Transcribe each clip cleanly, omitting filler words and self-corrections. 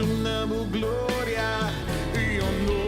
damos gloria y honor.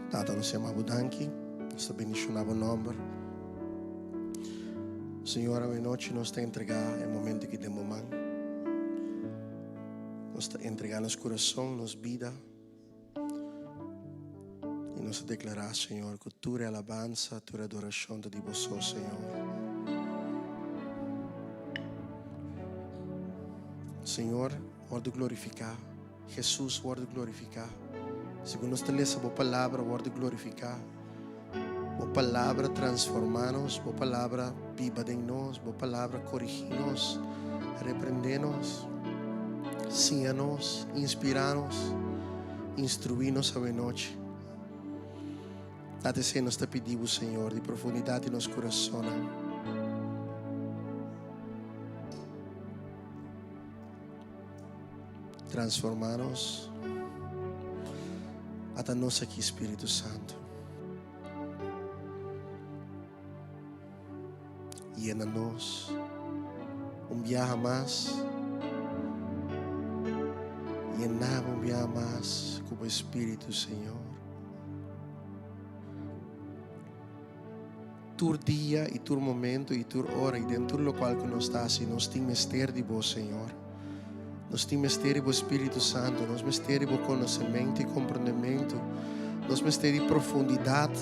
Tata, nós chamamos danki, nós bendicionamos o nome. Senhor, a noite nós te entregar o momento que temos mão. Nós te entregar nosso coração, nossa vida. E nós declarar, Senhor, que tu é alabança, tu é adoração de você, Senhor. Senhor, word glorificar. Jesus, word glorificar. Segundo nós te lemos a palavra, word glorificar. A palavra transformar-nos, a palavra viva em nós, a palavra corrigir-nos, repreender-nos, ensinar-nos, inspirar-nos, instruir-nos a noite. Date se nós te pedimos, Senhor, de profundidade em nosso coração. Transformar-nos. Até nós aqui, Espírito Santo. Llena-nos. Viaja mais. Llenava viaja mais com o Espírito, Senhor. Tu dia e tu momento e tu hora e dentro do qual que nós estamos, nós temos mistério de vós, Senhor. Nós temos mistério do Espírito Santo, nós mistério do conhecimento e compreendimento, nós mistério de profundidade,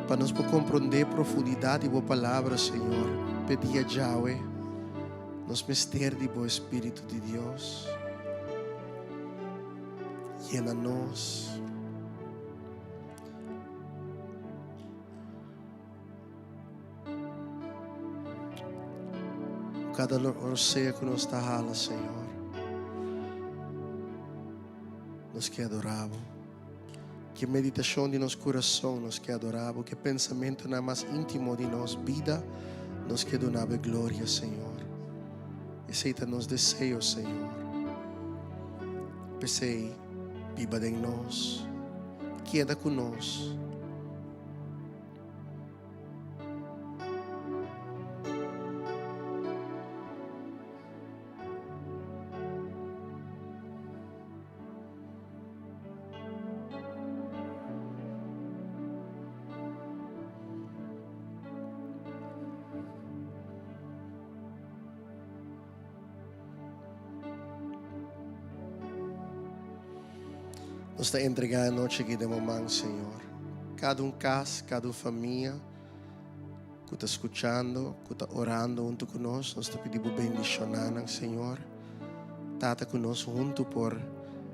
para nós compreender profundidade da palavra, Senhor. Pedi a Yahweh, nós mistério do Espírito de Deus. Llena-nos. Cada roceia que nós está, Senhor. Nós que adoramos, que meditação de nosso coração nós que adoramos, que pensamento na mais íntimo de nossa vida nos queda una glória, Senhor. Aceita nos desejos, Senhor. Pensei, viva em nós, queda conosco. Nós está entregando a noite aqui de momento, Senhor. Cada casa, cada família que está escutando, que está orando junto conosco, nós está pedindo bendição, Senhor. Tata conosco junto por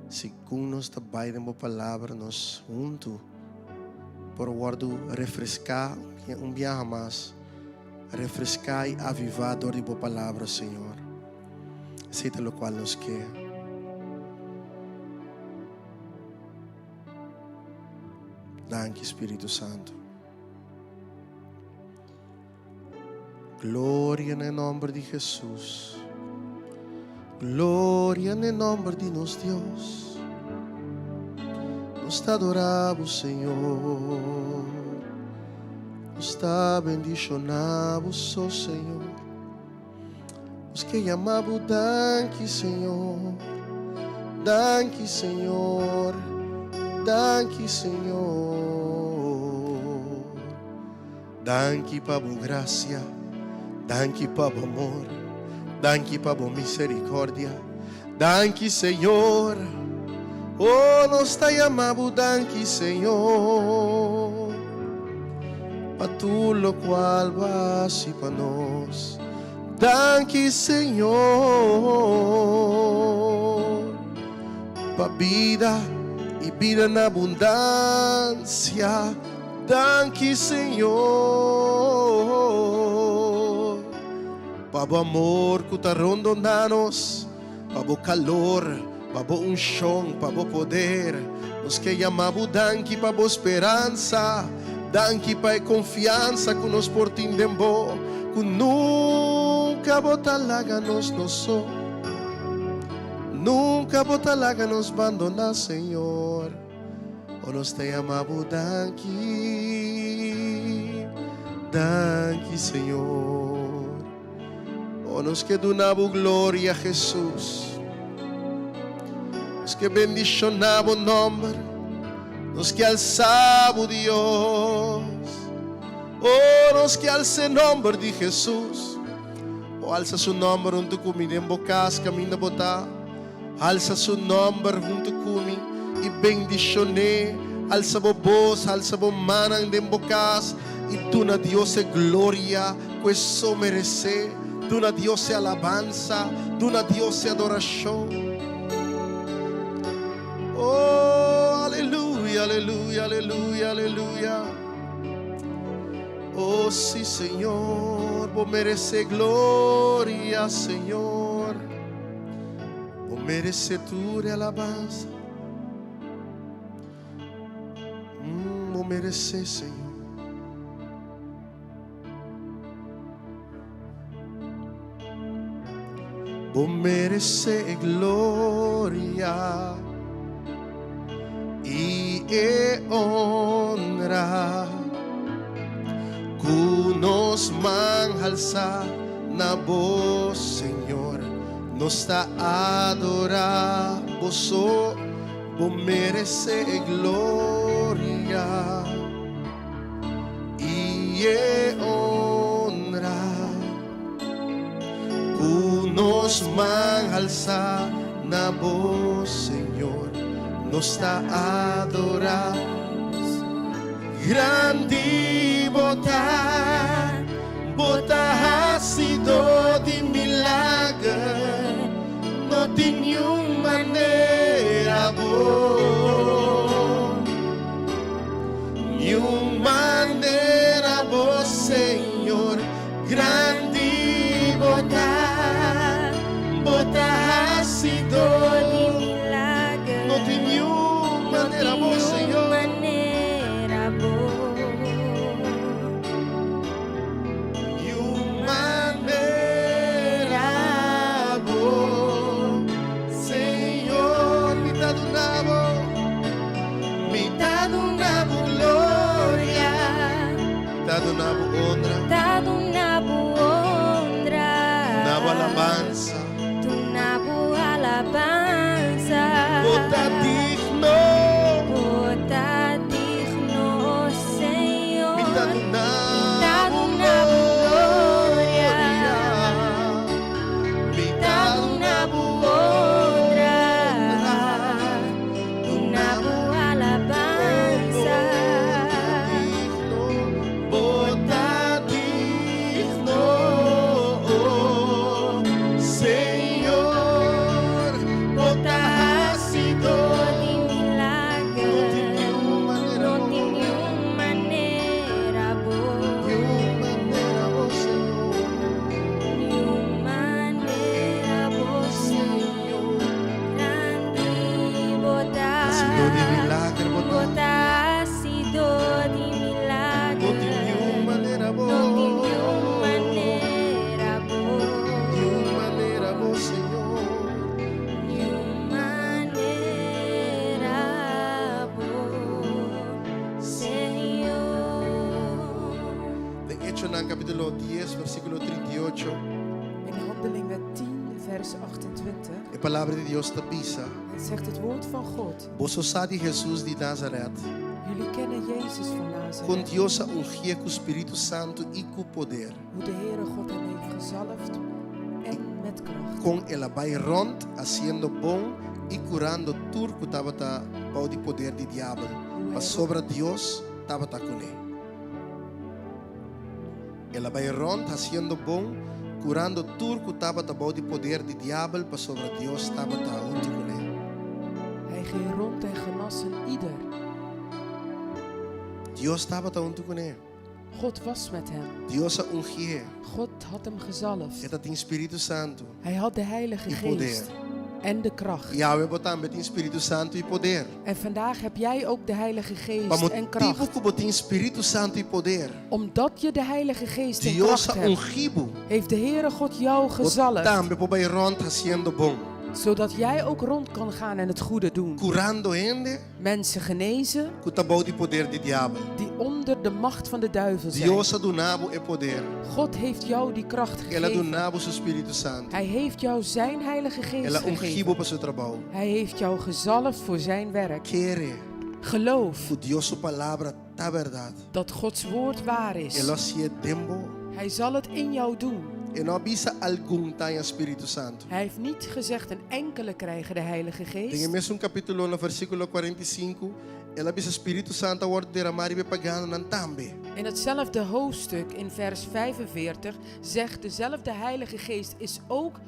segundo nós está bailando a palavra, nós junto por guardo refrescar dia mais, refrescar e avivar a dor de boa palavra, Senhor. Aceita o qual nos quer. Danke, Espírito Santo. Glória no nome de Jesus. Glória no nome de nosso Deus. Nos te adoramos, Senhor. Nos te bendicionamos, oh Senhor. Nos que amamos, danke, Senhor. Danke, Senhor. Danke, Senhor. Danke para a graça. Danke para o amor. Danke para a misericórdia. Danke, Senhor. Oh, nós te amamos, danke, Senhor. Para tudo o qual vas para nós. Danke, Senhor. Para vida e vida na abundância. Danke, Senhor. Para o amor que está rondando-nos, para o calor, para o unção, para o poder. Nos que amamos, danke para a esperança. Danke para a confiança que nos portindemos, que nunca botalaga-nos no sol. Nunca botalaga-nos abandonar, Senhor. Oh, nos te amamos, danke. Danke, Senhor. Oh, nos que donamos glória a Jesus. Nos que bendicionamos o nome. Nos que alçamos Deus. Oh, nos que alça o nome de Jesus. Oh, alça seu nome junto comigo em bocas, caminho de botar. Alça seu nome junto comigo e bendicione. Alça a voz, alça a mano em bocas e tu na Deus é glória, que isso merece. Tu na Deus é alabança, tu na Deus é adoração. Oh, aleluia, aleluia, aleluia, aleluia. Oh, sim, Senhor, vos merece glória, Senhor. Vos merece tu alabança. Vos merece, Senhor. Vos merece glória e honra. Que nos alça na voz, Senhor, nos está adorar. Vos merece glória e honra. Que nos alça na voz, Senhor, nos está adorar. Grande botar ha sido de milagre, não tem nenhuma maneira boa, nenhuma maneira boa, Senhor. Grande botar ha sido de milagre, não tem nenhuma maneira boa, Senhor. 10, versículo 38, In Handelingen 10, vers 28, a palavra de Deus está pisa. het zegt het woord van God. Você sabe Jesus de Nazareth. Jullie kennen Jezus van Com Nazareth. Deus ungia com o Espírito Santo e com poder. Hoe de Heere God hem heeft gezalfd en met kracht. Com ela vai rond, haciendo bom e curando tudo que estava para o poder do diabo. Mas sobre Deus estava com ele. Ela vai rond, haciendo bom, curando tudo que estava para o poder do diabo. Mas sobre Deus estava junto com ele. Hij ging rond en genas een ieder. Deus estava junto com ele. God was met hem. Deus a ungia. God had hem gezalfd. Ele tem Espírito Santo Hij had de Heilige e poder. Geest en de kracht. Yahweh botam met Espírito Santo e poder. En vandaag heb jij ook de Heilige Para Geest en motivo kracht. que botem Espírito Santo e poder. Omdat je de Heilige Geest en Deus kracht a hebt, ungibo. heeft de Heere God jou gezalfd. Botam para vai rond haciendo bom. Zodat jij ook rond kan gaan en het goede doen. Curando gente Mensen genezen que está bom de poder de diabo. die onder de macht van de duivel zijn. Deus a donavo é poder. God heeft jou die kracht Ela gegeven. donavo seu Espírito Santo. Hij heeft jou zijn Heilige Geest Ela ungibo gegeven. para seu trabalho. Hij heeft jou gezalfd voor zijn werk. Quere Geloof que Deus sua palavra tá verdade. dat Gods woord waar is. Ela se é tempo. Hij zal het in jou doen. E não avisa algum tem Espírito Santo. Hij heeft niet gezegd een enkele krijgen de Heilige Tem Geest. mesmo capítulo no versículo 45. Ela avisa Espírito Santo wordt derramar e pagando nan tambe. In hetzelfde hoofdstuk, in vers 45, zegt dezelfde Heilige Geest is ook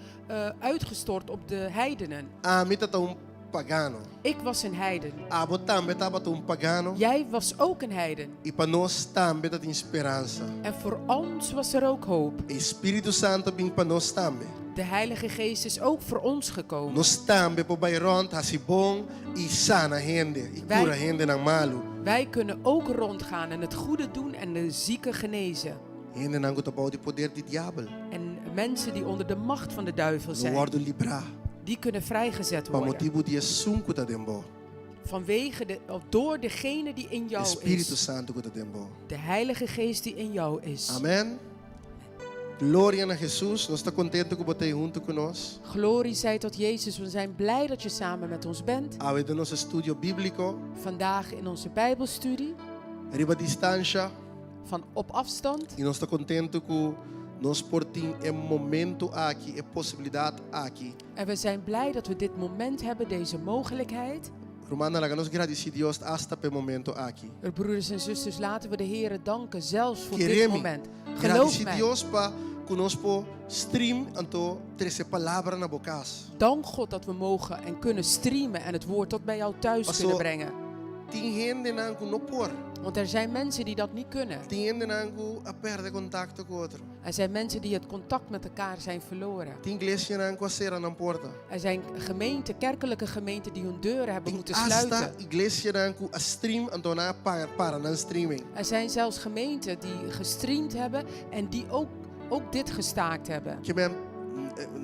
uitgestort op de heidenen. Mita tá pagano. Ik was een heiden. Abo tambe tava pagano. Jij was ook een heiden. E para nós tambe tá esperança. En voor ons was er ook hoop. Espírito Santo vem para nós tambe. De Heilige Geest is ook voor ons gekomen. Nós tambe para vai rond, hasi bom e sana gente, e cura gente nang malo. Wij kunnen ook rondgaan en het goede doen en de zieken genezen. Gente nang gutabo de poder de diabo. En mensen die onder de macht van de duivel No zijn, wordo libra. die kunnen vrijgezet Pa worden. motivo de sunco ta dembo. Vanwege of door degene die in jou Espírito is. Santo ta dembo. De Heilige Geest die in jou is. Amen. Glória a Jesus. Nós está contente que você junto conosco. Glorie zij tot Jezus. We zijn blij dat je samen met ons bent. Ave de nosso estudio bíblico. Vandaag in onze Bijbelstudie Riba distância. van op afstand. E nós está contente que nós portim é momento aqui, é possibilidade aqui. En we zijn blij dat we dit moment hebben, deze mogelijkheid. Romana, laga nós agradecer Deus hasta pe momento aqui. Broeders en zusters, laten we de Heere danken, zelfs voor dit Queremos moment. Geloof agradecer mij. Deus para conosco stream anto trece palavra na bocas. Dank God dat we mogen en kunnen streamen en het woord tot bij jou thuis Paso- kunnen brengen. Tem gente nangu no por. Want er zijn mensen die dat niet kunnen. Tem gente nangu a perde contacto com outro. Er zijn mensen die het contact met elkaar zijn verloren. Tem igreja nangu a cera na porta. Er zijn gemeenten, kerkelijke gemeenten die hun deuren hebben Tem moeten hasta sluiten. igreja nangu a stream anto na para na streaming. Er zijn zelfs gemeenten die gestreamd hebben en die ook dit gestaakt hebben. Que men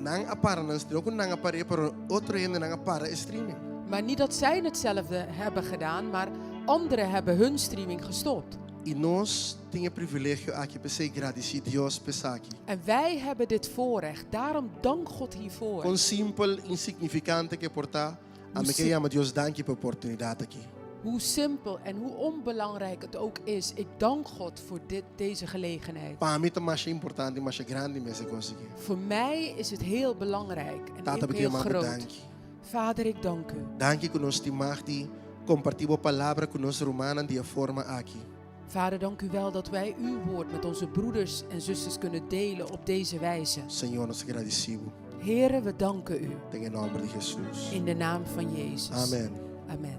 nang a para na streaming, ook nang a para pero outro gente nang a para streaming. Maar niet dat zij hetzelfde hebben gedaan, maar anderen hebben hun streaming gestopt. E nós tem o privilégio aqui para ser agradecer Deus por aqui. En wij hebben dit voorrecht. Daarom dank God hiervoor. Com simples, insignificante que portar, a me que llama Deus danke por oportunidade aqui. Hoe simpel en hoe onbelangrijk het ook is. Ik dank God voor deze gelegenheid. Para mim, é mais importante, mais grande, mais eu consegui. Voor mij is het heel belangrijk en Tata, ook porque heel eu groot. danke. Vader, ik dank u. Danke que nós temos de compartilhar a palavra com nós romanos de forma aqui. Vader, dank u wel dat wij uw woord met onze broeders en zusters kunnen delen op deze wijze. Senhor, nós agradecemos. Heren, we danken u. Em nome de Jesus. In de naam van Jezus. Amen. Amen.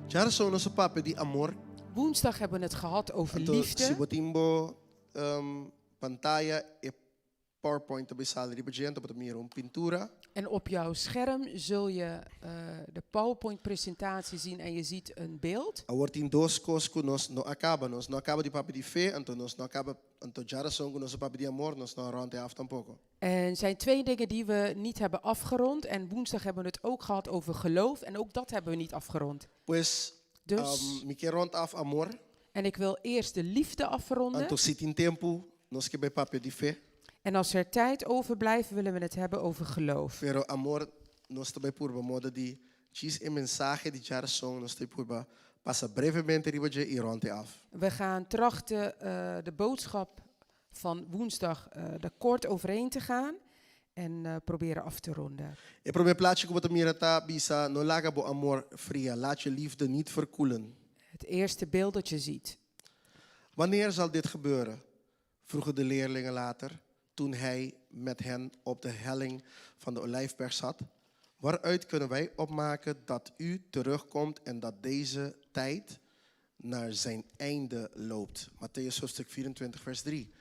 Já sou nosso papo de amor. Woensdag hebben we het gehad over Então, se liefde. botimbo pantalla e PowerPoint também sale para gente, para mim pintura. En op jouw scherm zul je de PowerPoint-presentatie zien en je ziet een beeld. Agora tem duas coisas que nós não acaba de papo de fé, então nós não acaba, então já são com nosso papo de amor, nós não rond af tampouco. Er zijn twee dingen die we niet hebben afgerond. En woensdag hebben we het ook gehad over geloof. En ook dat hebben we niet afgerond. Pois, Dus, me quer rond af amor, en ik wil eerst de liefde afronden. então se tem tempo, Nós que bij papel de fé. En als er tijd overblijft, willen we het hebben over geloof. Pero amor, nós também por modo de diz a mensagem de geração, nós também por passa brevemente riba de e ronde af. We gaan trachten de boodschap van woensdag er kort overheen te gaan en proberen af te ronden. E pro meu plaatje como mira tá bisa no laga bo amor fria, laat je liefde niet verkoelen. Het eerste beeld dat je ziet. Wanneer zal dit gebeuren? Vroegen de leerlingen later, toen hij met hen op de helling van de Olijfberg zat. Waaruit kunnen wij opmaken dat u terugkomt en dat deze tijd naar zijn einde loopt? Matthäus hoofdstuk 24, vers 3.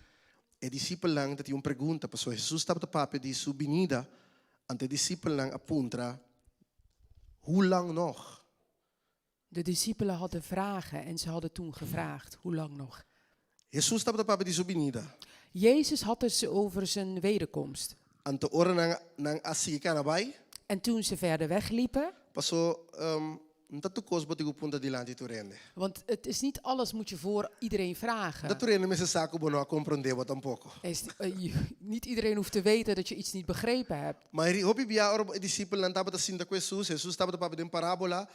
E discípulo lang dat hij pergunta, pastor Jesus estava de papo de subinida, ante discípulo lang apuntra, hoe lang nog? De discipelen hadden vragen en ze hadden toen gevraagd, hoe lang nog? Jesus estava de papo de subinida. Jezus had het over zijn wederkomst. Ante ora nang asika na bay. En toen ze verder wegliepen, Pastor, dat tukos botigo punta di lanti turende. want het is niet alles moet je voor iedereen vragen. Dat turende me se saco bono a comprendere tampoco. Niet iedereen hoeft te weten dat je iets niet begrepen hebt. Maar hopi bia ora discípulo lang taba sinta com Jesus, Jesus estava de papo de parabola.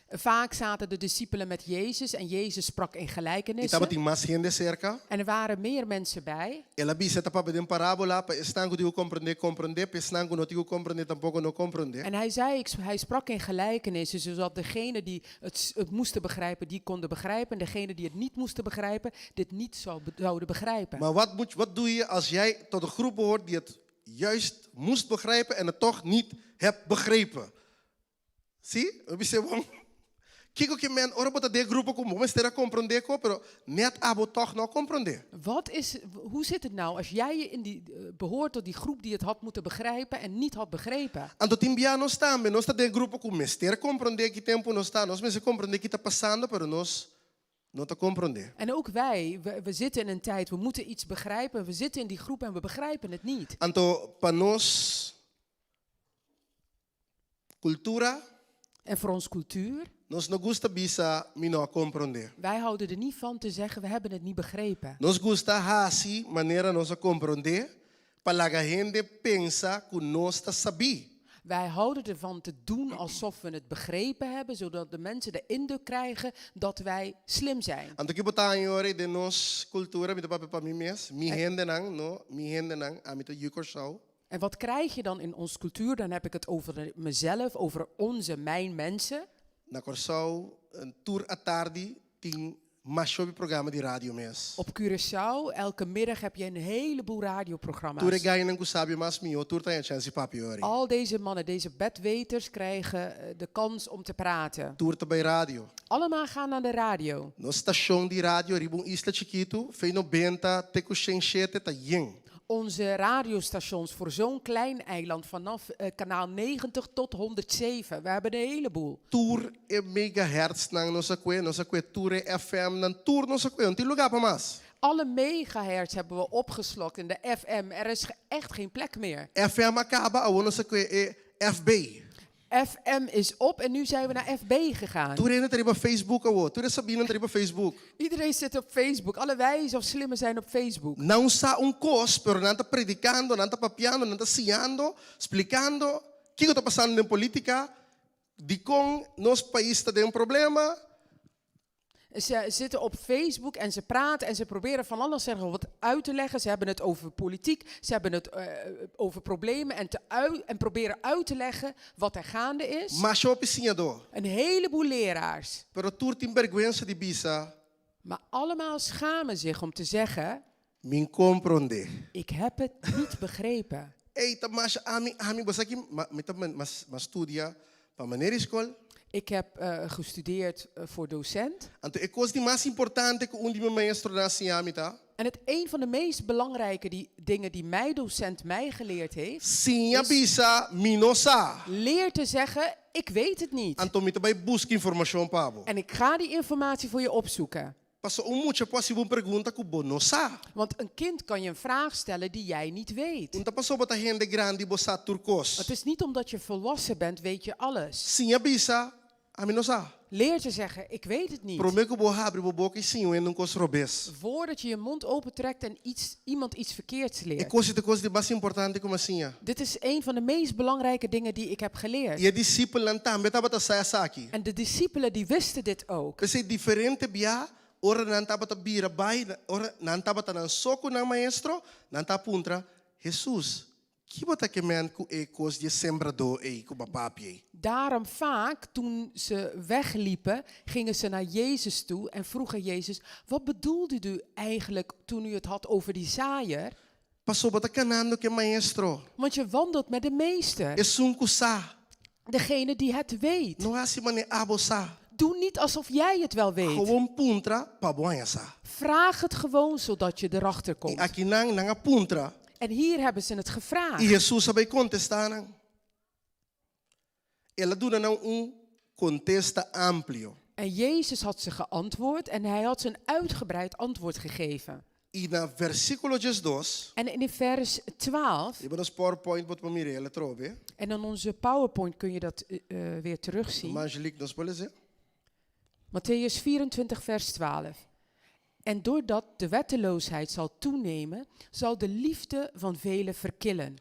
Vaak zaten de discipelen met Jezus en Jezus sprak in E taba gelijkenissen. tem mais gente cerca. En er waren meer mensen bij. Ela bisa tapa de parabola, pa estango digo comprender, pa estango no digo comprender tampoco no comprender. En hij sprak in gelijkenissen, zodat degenen die het moesten begrijpen, die konden begrijpen. En degenen die het niet moesten begrijpen, dit niet zouden begrijpen. Maar wat doe je als jij tot een groep behoort die het juist moest begrijpen en het toch niet hebt begrepen? Zie? We zeggen, kijk que men, ora bota de grupo como, mas terá compreender ko, pero net abo toch no comprender. Hoe zit het nou als jij je behoort tot die groep die het had moeten begrijpen en niet had begrepen? Anto timbia no está de grupo como, mas ter compreender que tempo no está, nós mas compreender que está passando, pero nós não te compreender. En ook wij, we zitten in een tijd, we moeten iets begrijpen, we zitten in die groep en we begrijpen het niet. Anto para nós cultura. En voor ons cultuur, Nós não gusta bisa mino compreender. wij houden er niet van te zeggen, we hebben het niet begrepen. Nós gusta hasi maneira nós compreender, para que a gente pensa que nós está sabi. Wij houden ervan te doen alsof we het begrepen hebben, zodat de mensen de indruk krijgen dat wij slim zijn. Anto que botar em hora de nós cultura, mito papai para mim mes, mi hende nang, amito yukorsau. En wat krijg je dan in onze cultuur? Dan heb ik het over mezelf, over mijn mensen. Na Corsau, een tour à tarde, tem macho programma de radio mes. Op Curaçao, elke middag heb je een heleboel radioprogramma's. Tour gaia não sabe mais mio, tour tem chance papi hora. Al deze mannen, deze bedweters krijgen de kans om te praten. Tour bij radio. Allemaal gaan naar de radio. No station de radio, ribon isla chiquito, fei 90, teco chenchete ta yeng. Onze radiostations voor zo'n klein eiland vanaf kanaal 90 tot 107. We hebben een heleboel. Tour e megahertz nang nossa kwe tour FM nan tour nossa kwe, não tem lugar para mais. Alle megahertz hebben we opgeslokt in de FM. Er is echt geen plek meer. FM acaba, a nossa kwe FB. FM is op en nu zijn we naar FB gegaan. Tour ainda triba Facebook awo, tour sabina triba Facebook. Iedereen zit op Facebook. Alle wijzen of slimmen zijn op Facebook. Não sa cos, pero não está predicando, não está papiando, não está ciando, explicando o que está passando na política, de com nosso país está de problema. Ze zitten op Facebook en ze praten en ze proberen van alles zeggen wat uit te leggen. Ze hebben het over politiek, ze hebben het over problemen en proberen uit te leggen wat er gaande is. Mas Een heleboel leraars. Pero tu tem vergüenza de bisa. Maar allemaal schamen zich om te zeggen, Me comprende. ik heb het niet begrepen. Ei, mas ami você aqui, mas studia para maneira escola. Ik heb gestudeerd voor docent. Então, é coisa mais importante que die maestro na siamita. En een van de meest belangrijke dingen die mijn docent mij geleerd heeft, Sim, bisa minosa. leer te zeggen, ik weet het niet. Então, me também busca informação pabo. En ik ga die informatie voor je opzoeken. Passou muita possible pergunta que não sabe. Want een kind kan je een vraag stellen die jij niet weet. Então, passou bota gente grande bossa turcos. Het is niet omdat je volwassen bent, weet je alles. Sim, bisa Aminosa. Leer te zeggen, ik weet het niet. Prometo bo habri bo boki sim en kos robes. Voordat je je mond opentrekt en iemand iets verkeerds E leert. coisa de coisa de mais importante como assim. Dit is een van de meest belangrijke dingen die ik heb geleerd. E discípulo lantam beta bata saia saki. En de discipelen die wisten dit ook. Pese diferente bia ora nanta bata bira bai ora nanta bata nan soco na maestro nanta puntra Jesus. Que bota que men ku e cos de sembrador e ku papapi. Daarom vaak, toen ze wegliepen, gingen ze naar Jezus toe en vroegen Jezus, wat bedoelde u eigenlijk toen u het had over die zaaier? Passou bota canando que maestro. Want je wandelt met de meester, E sunku sa. degene die het weet. No hasi mane abosa. Doe niet alsof jij het wel weet. Gewoon puntra pa boia sa. Vraag het gewoon zodat je erachter E komt. aqui nanga puntra. En hier hebben ze het E gevraagd. Jesus sabe contestar. Ela dura não contesta amplio. En Jezus had ze geantwoord en hij had ze een uitgebreid antwoord gegeven. E na versículo 2. En in vers 12, Je nos PowerPoint wat me ela trove. en in onze PowerPoint kun je dat weer terugzien. Angelique nos pode dizer. Matthäus 24, vers 12. En doordat de wetteloosheid zal toenemen, zal de liefde van velen verkillen.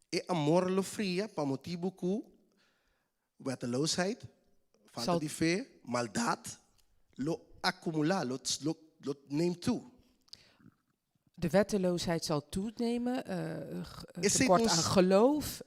E amor lo fria pa motivo ku wetteloosheid, falta de fé, maldad lo acumula, lo neemt toe. De wetteloosheid zal toenemen, Is tekort het aan ons- geloof.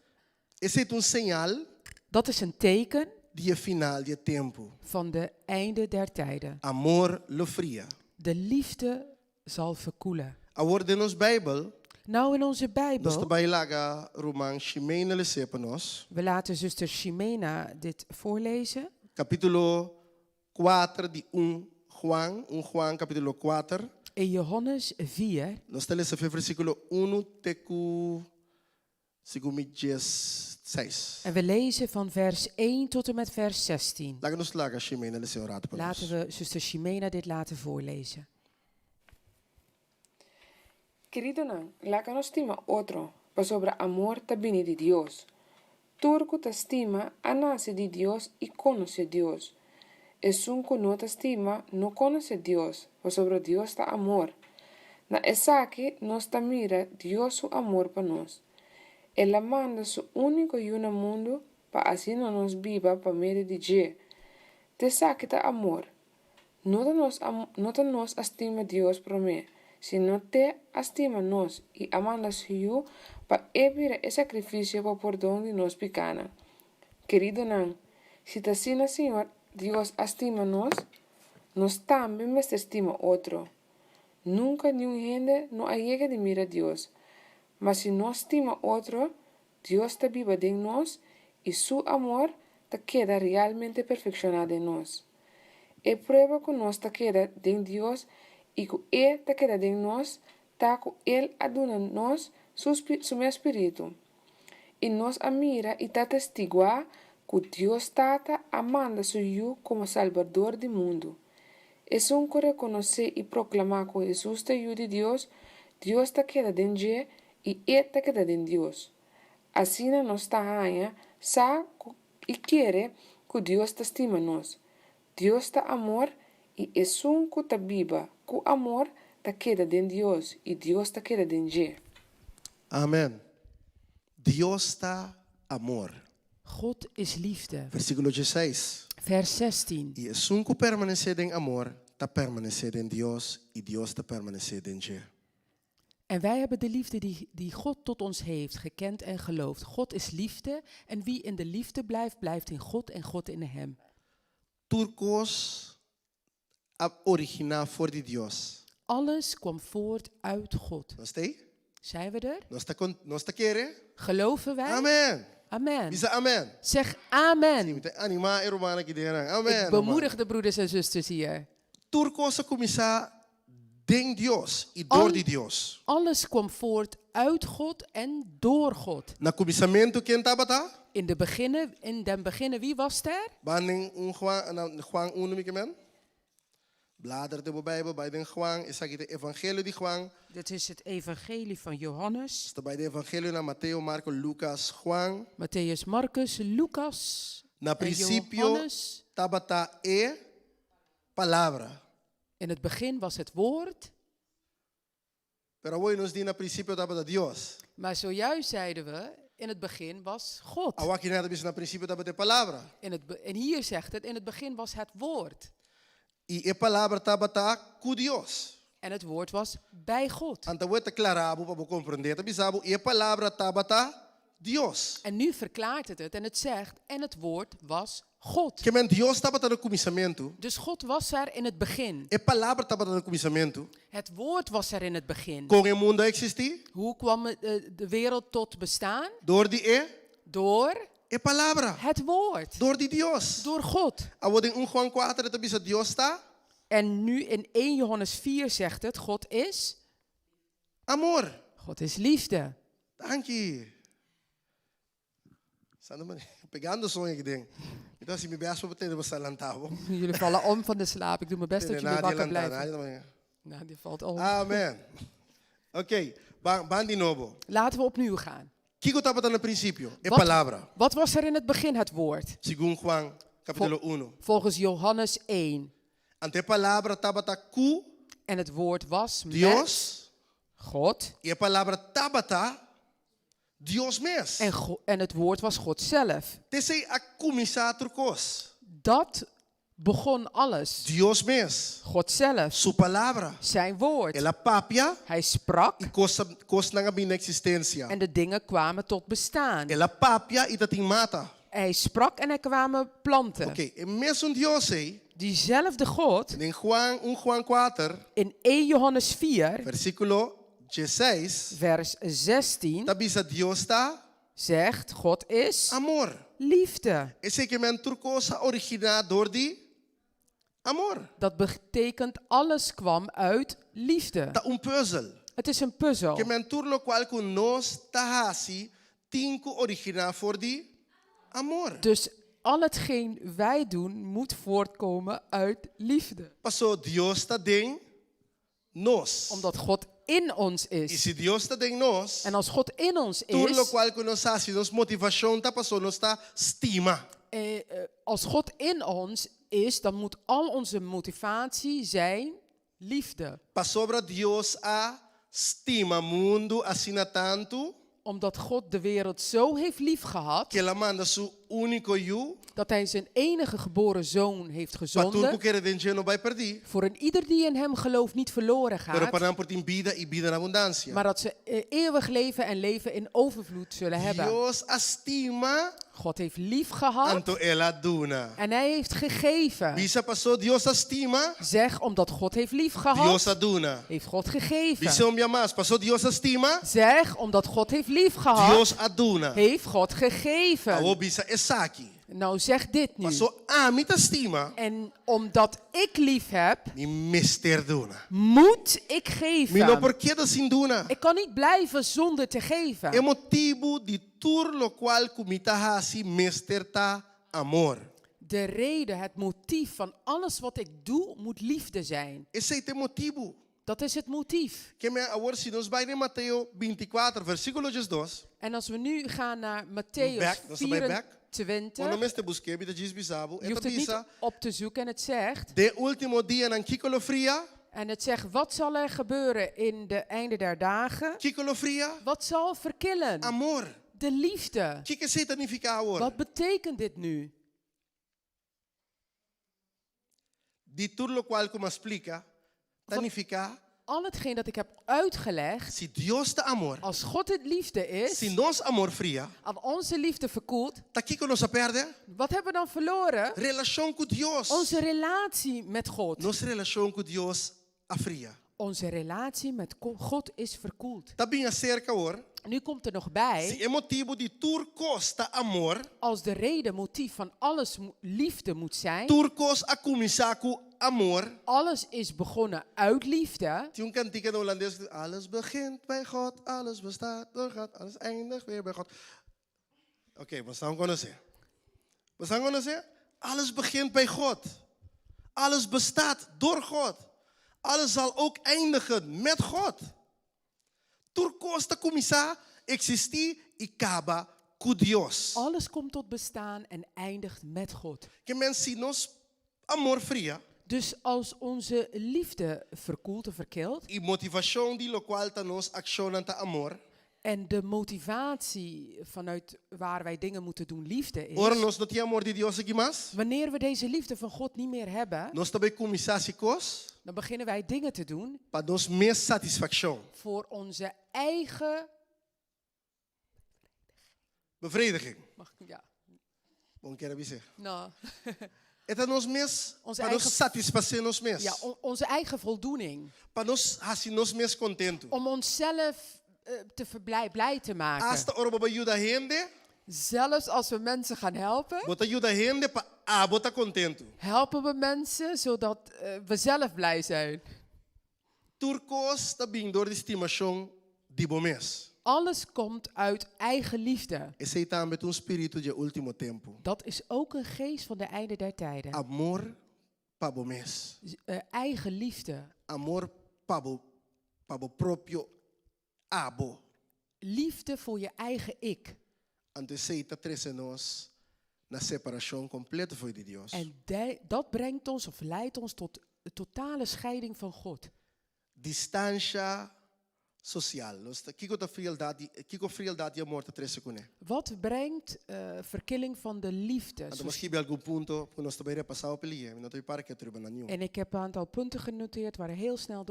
Esse é señal Dat is een teken de final de tempo. van de einde der tijden. Amor lo fria. De liefde zal verkoelen. Agora de nos Bijbel, Nou, in onze nós Bijbel, trabalha lá Roman Ximena le sepanos, we laten zuster Ximena dit voorlezen. capítulo 4 de Juan, Juan capítulo 4. In Johannes 4, Nós temos esse versículo 1 teco 16. en we lezen van vers 1 tot en met vers 16. Laga nos laga Ximena le seorato para Laten nós. we zuster Ximena dit laten voorlezen. Querido Nan, la que no estima otro, pues sobre amor también de Dios. Turco te estima, nace de Dios y conoce Dios. Es un que no te estima, no conoce Dios, pues sobre Dios está amor. Na esa que nos ta mira Dios su amor para nos. Él manda su único y un mundo, para así no nos viva para medio de je. Te saque ta amor. No te nos estima Dios por mí, sino te estima nos y amanda su para evitar el sacrificio para perdón de nos pecana. Querido Nan, si te sina Señor, Dios estima nos también me estima otro. Nunca ni un gente no llega de mira a Dios, mas si no estima otro, Dios te viva de nos y su amor te queda realmente perfeccionado en nos. E prueba que nos te queda de Dios y que Él te queda de nos, ta que Él aduna nos su espíritu. Y nos admira y te testigua que Dios trata amando su yo como Salvador del mundo. Es un que reconoce y proclama que Jesús te ayuda de Dios, Dios te queda de Él y Él te queda de Dios. Así nos está sa y quiere que Dios te estima nos. Dios te amor y es un que te viva, que amor te queda de Dios y Dios te queda de Él. Amém. Deus está amor. God is liefde. Versículo 16. Vers 16. E es un que permanecer em amor, está permanecer em Deus e Deus está permanecer em Je. En wij hebben de liefde die God tot ons heeft gekend en geloofd. God is liefde en wie in de liefde blijft, blijft in God en God in hem. Turcos original voor de Deus. Alles kwam voort uit God. Nós tem? Zijn we er? Nós está querendo? Geloven wij? Amen. Amen. Bisa amen. Zeg amen. Sim, tem anima e romana aqui dentro. Amen. Ik bemoedig de broeders en zusters hier. Turcos começar de Deus e door de Deus. Alles kwam voort uit God en door God. Na começamento quem estava tá? In den beginnen, wie was er? Baning Juan 1 me men. Blader de Bijbel bij den Juan, is aqui het evangelie de Juan. Dit is het evangelie van Johannes, Está bij de evangelie naar Mateo, Marco, Lucas, Juan. Matthäus, Marcus, Lucas, Na En principio Johannes, tabata e palavra. in het begin was het woord, Pero hoy nos di na principio tabata Dios. maar zojuist zeiden we, in het begin was God. Awaki na bis na principio tabata palavra. En hier zegt het, in het begin was het woord. Y e palavra tabata cu Dios. En het woord was bij God. Anta weta clarabo pa bo comprender tabisabu e palavra tabata Dios. En nu verklaart het en het zegt, en het woord was God. Que men Dios tabata no começamento. Dus God was er in het begin. E palavra tabata no começamento. Het woord was er in het begin. Com o mundo existir. Hoe kwam de wereld tot bestaan? Door die Door e palavra. het woord. Door die Dios. Door God. Awoding Juan 4 tabisa Dios sta. En nu in 1 Johannes 4 zegt het, God is Amor. liefde. Dank je. Sana man pegando sonho que ding. Então se me beas para ter você lantavo. Jullie vallen om van de slaap. Ik doe mijn best dat jullie wakker blijven. Oké. Nou, die valt om. Amen. Oké, bandi novo. Laten we opnieuw gaan. Kiko tabata no principio, e palavra. Wat was er in het begin het woord? Segundo Juan, capítulo 1. Volgens Johannes 1. Ante palavra tabata cu En het woord was met Dios. God. E palavra tabata Dios mes. En het woord was God zelf. Tese a começar kos. Dat begon alles. Dios mes. God zelf. Su palavra. Zijn woord. Ela papia Hij sprak e kos nanga bin existência. en de dingen kwamen tot bestaan. Ela papia e tating mata. Hij sprak en er kwamen planten. Oké, e mesmo Dios Diezelfde God in Juan 4, in 1 Johannes 4 versículo 16, vers 16 tabisa Dios ta zegt God is amor. liefde. Esse que men turcosa original door die amor. Dat betekent alles kwam uit liefde. Ta puzzel. Het is een puzzel. Que men turlo qual con nos tahasi tinku original voor die amor. Dus al hetgeen wij doen moet voortkomen uit liefde. Paso Dios ta ding nos. Omdat God in ons E is. se Dios ta ding nos, En als God in ons turlo is, qual con nos hasi nos motivación ta paso nos ta stima. als God in ons is, dan moet al onze motivatie zijn liefde. Pasobra Dios a stima mundo assina tanto Omdat God de wereld zo heeft lief gehad, que ela manda su único yu dat hij zijn enige geboren zoon heeft para tudo gezonden, que ele den no vai perder. voor een ieder die in hem gelooft niet verloren Pero gaat, para por tin vida e vida en abundancia. maar dat ze eeuwig leven en leven in overvloed zullen hebben. Dios estima God heeft lief gehad anto ela duna. en hij heeft gegeven. Bisa passou Dios estima, Zeg, omdat God heeft lief Dios gehad, aduna. heeft God Bisa gegeven. um mais, passou Dios estima, Zeg, omdat God heeft lief gehad, Dios aduna. heeft God Awo gegeven. bisa esaki. Nou zeg dit nu. Passou amita estima, En omdat ik lief heb, ni mister duna. moet ik Mi no geven. porquê da sinduna. Ik kan niet blijven zonder te geven. É motivo de tur lo qual kumita hasi mister ta amor. De reden, het motief van alles wat ik doe, moet liefde zijn. Esse é o motivo. Dat is het motief. Que me agora se nos vai em Mateus 24, versículo 2. En als we nu gaan naar Back, Matthäus dat is bij back. 24, Quando mestre busquei, bita diz bisabo, je hoeft het niet op te zoeken en het zegt, de último dia nan kikolo fria, en het zegt, wat zal er gebeuren in de einde der dagen? kikolo fria, Wat zal verkillen? amor. De liefde. Que significa amor? Wat betekent dit nu? De tudo lo qual como explica, significa Al hetgeen dat ik heb uitgelegd, se Dios te amor, als God het liefde is, se nós amor fria, aan onze liefde verkoelt, tá aqui que nós perde wat hebben we dan verloren? relação com Dios. Onze relatie met God. Nossa relação com Dios a fria. Onze relatie met God is verkoeld. Tá bem acerca hoor. Nu komt er nog bij, Se é motivo de turcos ta amor, als de reden, motief van alles liefde moet zijn, turcos a começar com amor. alles is begonnen uit liefde. Tinha um cantico in Hollandees. Alles begint bij God, alles bestaat door God, alles eindigt weer bij God. Oké, we gaan conhecer. We gaan conhecer. Alles begint bij God. Alles bestaat door God. Alles zal ook eindigen met God. Turcos te começar existir e acaba com Deus. Alles komt tot bestaan en eindigt met God. Que men si nos amor fria Dus als onze liefde verkoelt of verkilt e motivação de lo qual ta nos accionan ta amor, en de motivatie vanuit waar wij dingen moeten doen liefde ora is, nos não tem amor de Deus aqui mais, wanneer we deze liefde van God niet meer hebben, nós também começar a cos dan beginnen wij dingen te doen para nos mes satisfação, voor onze eigen, bevrediging. ja, Bom quero dizer. nou, Eta nos mes Onze para nos eigen- satisfazer nos mes, ja, onze eigen voldoening. para nos assim nos mes contento. Om onszelf blij te maken. Hasta ora baba ajuda gente, Zelfs als we mensen gaan helpen, bota ajuda gente para bota contento. helpen we mensen zodat we zelf blij zijn. Turcos também door de estimação de bom mes. Alles komt uit eigen liefde. Esse aí também é espírito de último tempo. Dat is ook een geest van de einde der tijden. Amor para bom mes. Eigen liefde. Amor para o próprio abo. Liefde voor je eigen ik. Anteceita trece nós na separação completa foi de Deus. En dat brengt ons of leidt ons tot de totale scheiding van God. Distância social. Kiko frialdade e amor te trece com ele. Wat brengt verkilling van de liefde? Então, misschien bij algum ponto, porque nós também passar op ele, não tem para que tu na nenhum. En ik heb een aantal punten genoteerd waar we heel snel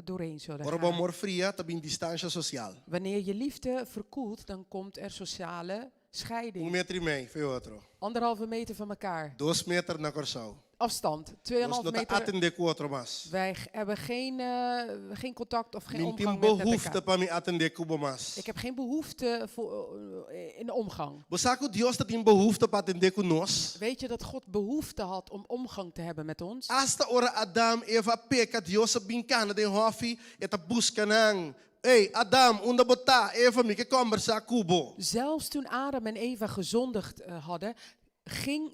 doorheen zullen Ora, gaan. amor fria também distância social. Wanneer je liefde verkoelt, dan komt er sociale scheiding. Metro e meio, foi outro. 1,5 meter van elkaar. 2 metros na Corsau. Afstand, 2,5 Nós não tá meter. atender com outro mais. Wij hebben geen contact of geen Não tem omgang met behoefte elkaar. para me atender com o mais. Ik heb geen behoefte in de omgang. Você sabe que Deus tem behoefte para atender com nós? Weet je dat God behoefte had om omgang te hebben met ons? Hasta ora Adam Eva peca Deus bincana de hofi eta busca nang. Hey Adam, onde botar Eva me que conversar cubo. Zelfs toen Adam en Eva gezondigd hadden,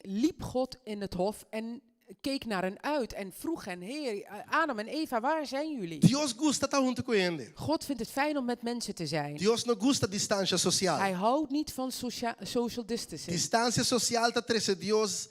liep God in het hof en keek naar hen uit en vroeg hen: Heer, Adam en Eva, waar zijn jullie? Deus gosta tá junto com ele. God vindt het fijn om met mensen te zijn. Deus não gosta distância social. Hij houdt niet van social distancing. Distância social tá trece Deus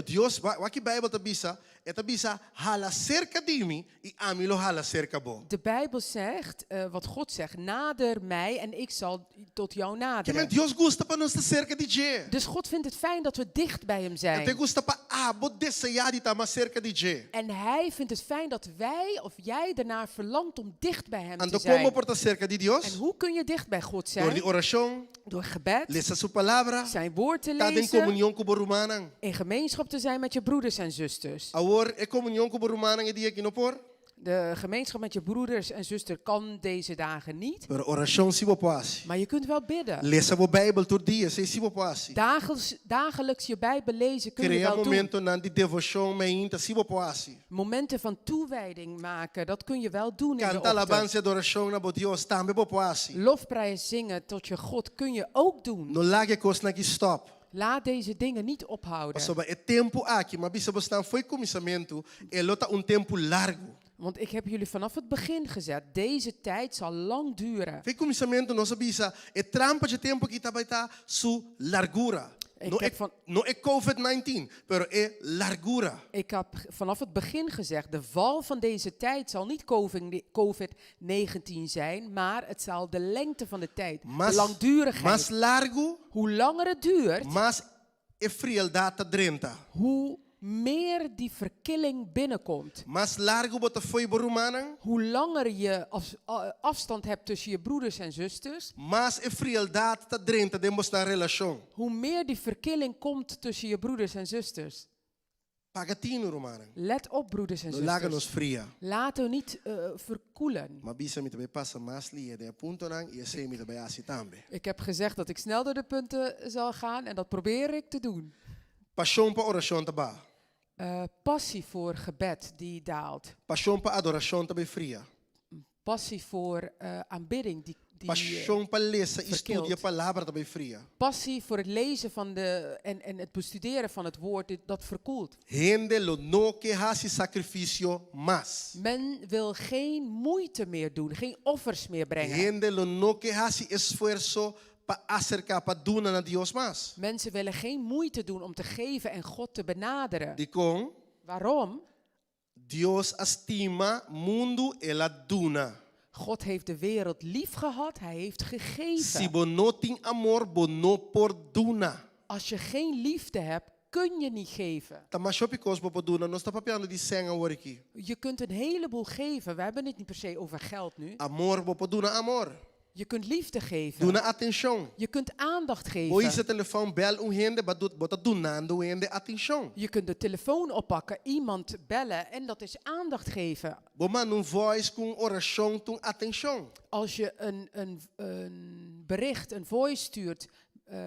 Deus, wat die Bijbel te bisa, eta bisa hala cerca de mim e amilo hala cerca bo. De Bijbel zegt, wat God zegt, nader mij en ik zal tot jou Que naderen. Deus gosta para nós estar cerca de Je. Dus God vindt het fijn dat we dicht bij hem Ele zijn. gosta para bo desejar de estar mais cerca de Je. En hij vindt het fijn dat wij of jij ernaar verlangt om dicht bij hem te Ando como zijn. por estar cerca de En Deus? hoe kun je dicht bij God Door de zijn? oração, Door gebed, leça sua palavra, zijn woord te estar em lezen, comunhão com o Borumana. in gemeenschap te zijn met je broeders en zusters. Agora é comunhão com o Borumana e dia aqui no por. De gemeenschap met je broeders en zusters kan deze dagen niet, Pero oração se bo passe. maar je kunt wel bidden. Leça a Bíblia todo dia, se bo passe. Dagelijks je Bijbel lezen kun je Cria wel doen. momento na de devoção meinta se bo passe. Momenten van toewijding maken, dat kun je wel doen in de Canta ochtend. alabança e adoração na bo Deus também bo passe. Lofprijs zingen tot je God kun je ook doen. No lage cos na que stop. Laat deze dingen niet ophouden. Sobre é tempo aqui, mas bisa bostan foi começamento, é lota tempo largo. Want ik heb jullie vanaf het begin gezegd, deze tijd zal lang duren. Foi começamento nossa bisa, é trampa de tempo que tá su largura. No é COVID-19, pero é largura. Ik heb vanaf het begin gezegd, de val van deze tijd zal niet COVID-19 zijn, maar het zal de lengte van de tijd, de langdurigheid. Mas largo, Hoe langer het duurt, mas é frialdade drenta. hoe meer die verkilling binnenkomt. Mas largo bota foi borumana, Hoe langer je afstand hebt tussen je broeders en zusters, mas é frialdade drenta demos na relação. hoe meer die verkilling komt tussen je broeders en zusters. Pagatino romana. Let op, broeders en No laga nos zusters. fria. Laten we niet verkoelen. Maar bisa mi também passa mais lia de punto nang e sei mi também assim também. Ik heb gezegd dat ik snel door de punten zal gaan en dat probeer ik te doen. Paixão para oração taba. Passie voor gebed die daalt. Paixão para adoração também fria. Passie voor aanbidding die Paixão para ler e verkilt. estudar a palavra também fria. Passie voor het lezen van en het bestuderen van het woord, dat verkoelt. Gente lo no que hace sacrifício mas. Men wil geen moeite meer doen, geen offers meer brengen. Gente lo no que hace esfuerzo para acercar, para donar a Dios más. Mensen willen geen moeite doen om te geven en God te benaderen. De con Waarom? Dios estima mundo ela duna. God heeft de wereld lief gehad, hij heeft Si gegeven. bo no tem amor, bo no por duna. Als je geen liefde hebt, kun je niet geven. Tama shopikos bo duna, no sta papiando di senga woriki. Je kunt een heleboel geven. We hebben het niet per se over geld nu. Amor bo duna amor. Je kunt liefde geven. Duna atenção. Je kunt aandacht Bo geven. ise telefoon bel un hende, bota dunando hende atenção. Je kunt de telefoon oppakken, iemand bellen en dat is aandacht geven. Bo man un voice com oração tum atenção. Als je een bericht, een voice stuurt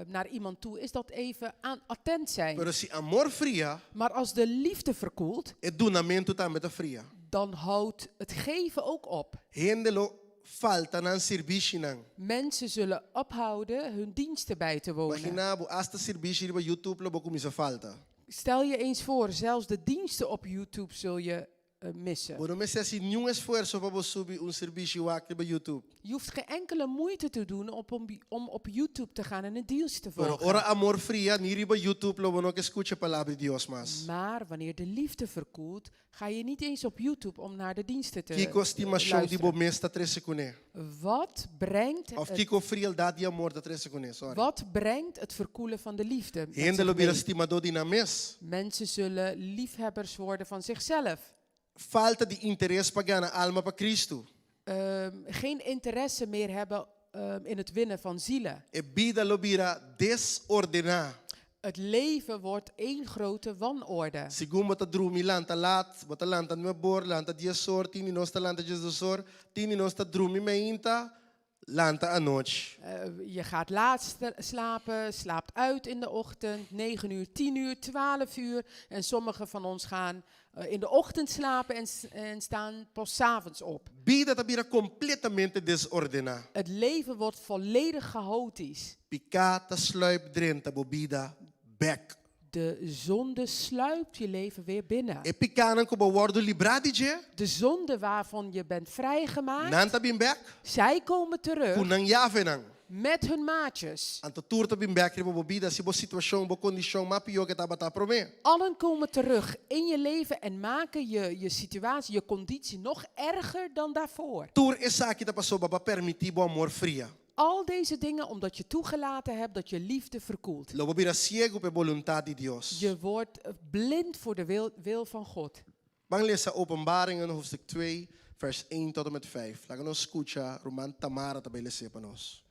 naar iemand toe, is dat even attent zijn. Pero si amor fria, Maar als de liefde verkoelt, e dunamento também tá fria. dan houdt het geven ook op. Hende lo falta nan serviço nan. Mensen zullen ophouden hun diensten bij te wonen. Imagina bo hasta serviço op YouTube lo bo começa falta. Stel je eens voor, zelfs de diensten op YouTube zul je missen. Bo não me se assim nenhum esforço para bo subir um serviço aqui op YouTube. Je hoeft geen enkele moeite te doen om op YouTube te gaan en een dienst te Pero volgen. ora amor fria, niri ba YouTube lo bo no que escucha palavra de Dios mas. Maar wanneer de liefde verkoelt, ga je niet eens op YouTube om naar de diensten te Kiko estima show di bo luisteren. mesta 3 seconden. Wat brengt, Of het, Kiko frialdade de amor da 3 seconden, sorry. wat brengt het verkoelen van de liefde? met Hende zich lo bira mee? estimador di na mes. Mensen zullen liefhebbers worden van zichzelf. Falta de interesse para ganhar alma para Cristo. Geen interesse meer hebben in het winnen van zielen. E vida lo bira desordenar. Het leven wordt één grote wanorde. Segundo bota drumi lanta lat, bota lanta no bor, lanta dia sor, tini nosta lanta Jesus sor, tini nosta drumi meinta, lanta a noite. Je gaat laat slapen, slaapt uit in de ochtend, 9 uur, 10 uur, 12 uur. En sommigen van ons gaan in de ochtend slapen en staan pas 's avonds op. Vida tá bira completamente desordenar. Het leven wordt volledig chaotisch. Picata sluip drenta bobida back. De zonde sluipt je leven weer binnen. E picanan ko worden libradi je, De zonde waarvan je bent vrijgemaakt, nanta bim back, zij komen terug kunang yavenang. met hun maatjes. Anto turta bim back ribo bobida si bo situação, bo condição mapio que taba ta prome. Allen komen terug in je leven en maken je situatie, je conditie nog erger dan daarvoor. Tur esa kita passou baba permitir bo amor fria. Al deze dingen omdat je toegelaten hebt dat je liefde verkoelt. Lo bira ciego pe voluntad de Dios. Je wordt blind voor de wil van God. Bang lezen Openbaringen hoofdstuk 2 vers 1 tot en met 5. Laten we escuchar Roman Tamara também lezen para nós.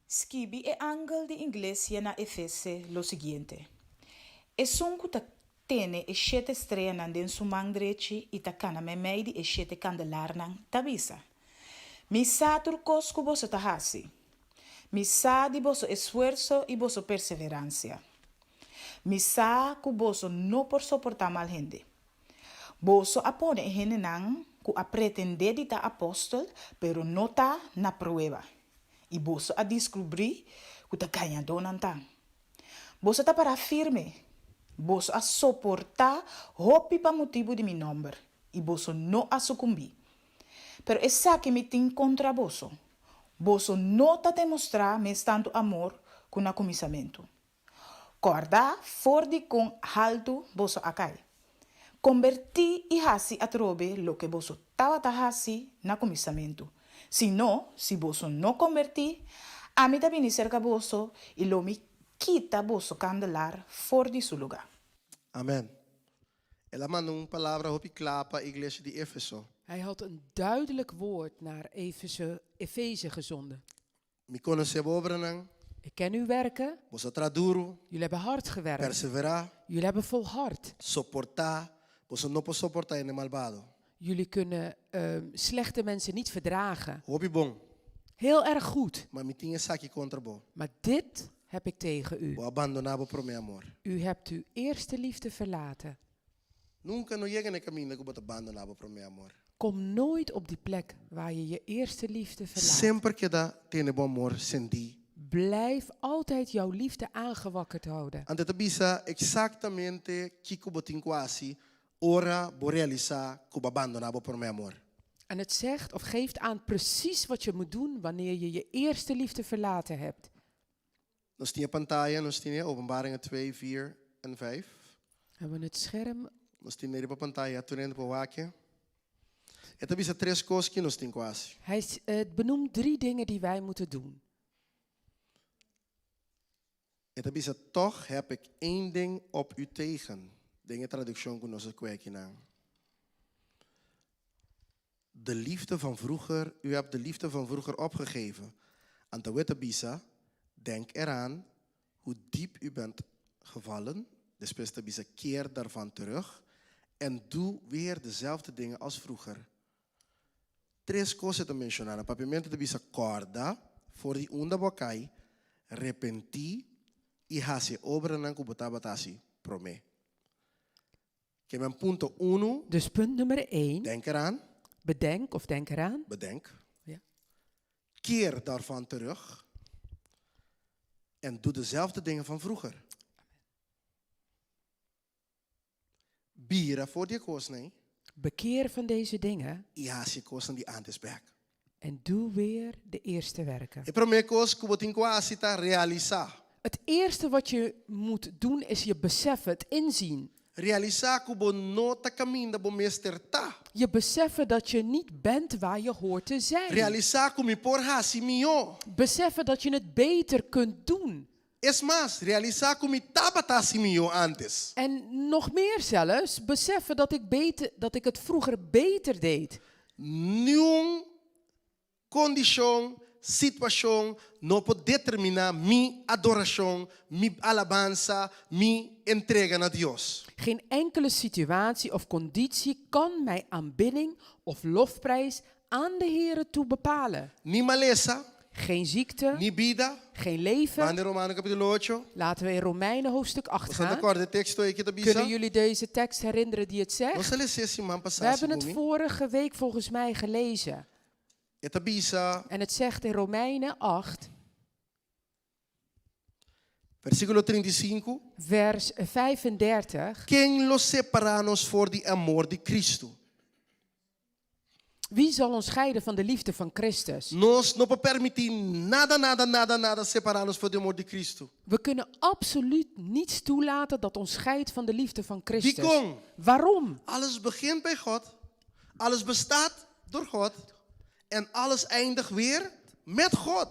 Skibi e ángel de iglesia na Efese lo siguiente. E sunku ta tene e 7 estrelas nan den sumang drechi e ta kana me meidi e 7 candelar nan tabisa. Misa turcos ku boso tahasi. Misa di boso esfuerzo y boso perseverancia. Misa ku boso no por soportar mal gente. Boso apone e hene nan ku a pretender di ta apóstol, pero no ta na prueba. E boso a descobrir que ta ganha donantan. Boso ta para firme. Boso a soportar hopi pa motivo de mi nombre. E boso no a sucumbir. Pero essa que me tem contra boso. Boso no ta demonstrar mes tanto amor com comissamento. Corda fordi com halto boso acai. Converti e hasi a trobe lo que boso tava ta hasi na comissamento. Si no, si boso no converti, a mí también cerca boso y lo mi quita boso candelar for di su lugar. Amen. Ela mandou uma palavra hopi klapa igreja de Efeso. Hij had een duidelijk woord naar Efeze gezonden. Me conhece obranang, Ik ken uw werken. bosa traduro, Jullie hebben hard gewerkt. perseverar, Jullie hebben volhard. suportar, bosa não pode suportar ene malvado. Jullie kunnen slechte mensen niet verdragen. Hopi bom, Heel erg goed. mas me tinha aqui contra bo. Maar dit heb ik tegen u. Bo abandonava pro meu amor. U hebt uw eerste liefde verlaten. Nunca no chega no caminho que bota abandonava pro meu amor. Kom nooit op die plek waar je je eerste liefde verlaat. Sempre que dá tem bom amor senti. Blijf altijd jouw liefde aangewakkerd houden. Ante tabisa exactamente que botin quasi ora bo realizar que abandonava pro meu amor. En het zegt of geeft aan precies wat je moet doen wanneer je je eerste liefde verlaten hebt. Nós tinha pantalla, nós tinha Openbaringen 2, 4 en 5. Hebben we het scherm. Nós tinha nele para pantalla, turendo para waken. Het is 3 coisas que nós tem quase. Het benoemt 3 dingen die wij moeten doen. Het is toch heb ik 1 ding op u tegen. Dingen traductie kunnen we kwijt aan. De liefde van vroeger, u hebt de liefde van vroeger opgegeven. Aan de witte bisa, denk eraan hoe diep u bent gevallen. Después de bisa keer daarvan terug. En doe weer dezelfde dingen als vroeger. 3 cosas te mencionar. Papiamento de bisa corda, voor die unda bocai, repenti, y hace obra nan kubutabatasi, prome. Que mijn punto 1. Dus punt nummer 1. Denk eraan. Bedenk of denk eraan. Bedenk. Ja. Keer daarvan terug. En doe dezelfde dingen van vroeger. Bira voor die koos, nee. Bekeer van deze dingen. Y hace cosas die aan het werk. En doe weer de eerste werken. E primeira coisa que você tem que realizar. Het eerste wat je moet doen is je beseffen, het inzien. Realizar que você não está caminhando para meester tá. Je beseffen dat je niet bent waar je hoort te zijn. Realizar que me por hasi mio. Beseffen dat je het beter kunt doen. Es más, realizar que me tabatasi mio antes. En nog meer zelfs, beseffen dat ik het vroeger beter deed. Nenhum condição, situação não pode determinar minha adoração, minha alabança, minha entrega a Deus. Geen enkele situatie of conditie kan mijn aanbidding of lofprijs aan de Heere toe bepalen. Ni maleza, Geen ziekte, ni vida. geen leven. Mande Romano capítulo 8. Laten we in Romeinen hoofdstuk 8 Você está gaan. acordado texto aí que tá Kunnen bisa? jullie deze tekst herinneren die het zegt? Nós lê esse man We passar hebben het vorige week volgens mij gelezen. Eta bisa, En het zegt in Romeinen 8, versículo 35. vers 35. Quem los separanos for de amor de Cristo? Wie zal ons scheiden van de liefde van Christus? Nós não podemos permitir nada separar-nos for de amor de Cristo. We kunnen absoluut niets toelaten dat ons scheidt van de liefde van Christus. Waarom? Waarom? Alles begint bij God. Alles bestaat door God. En alles eindigt weer met God.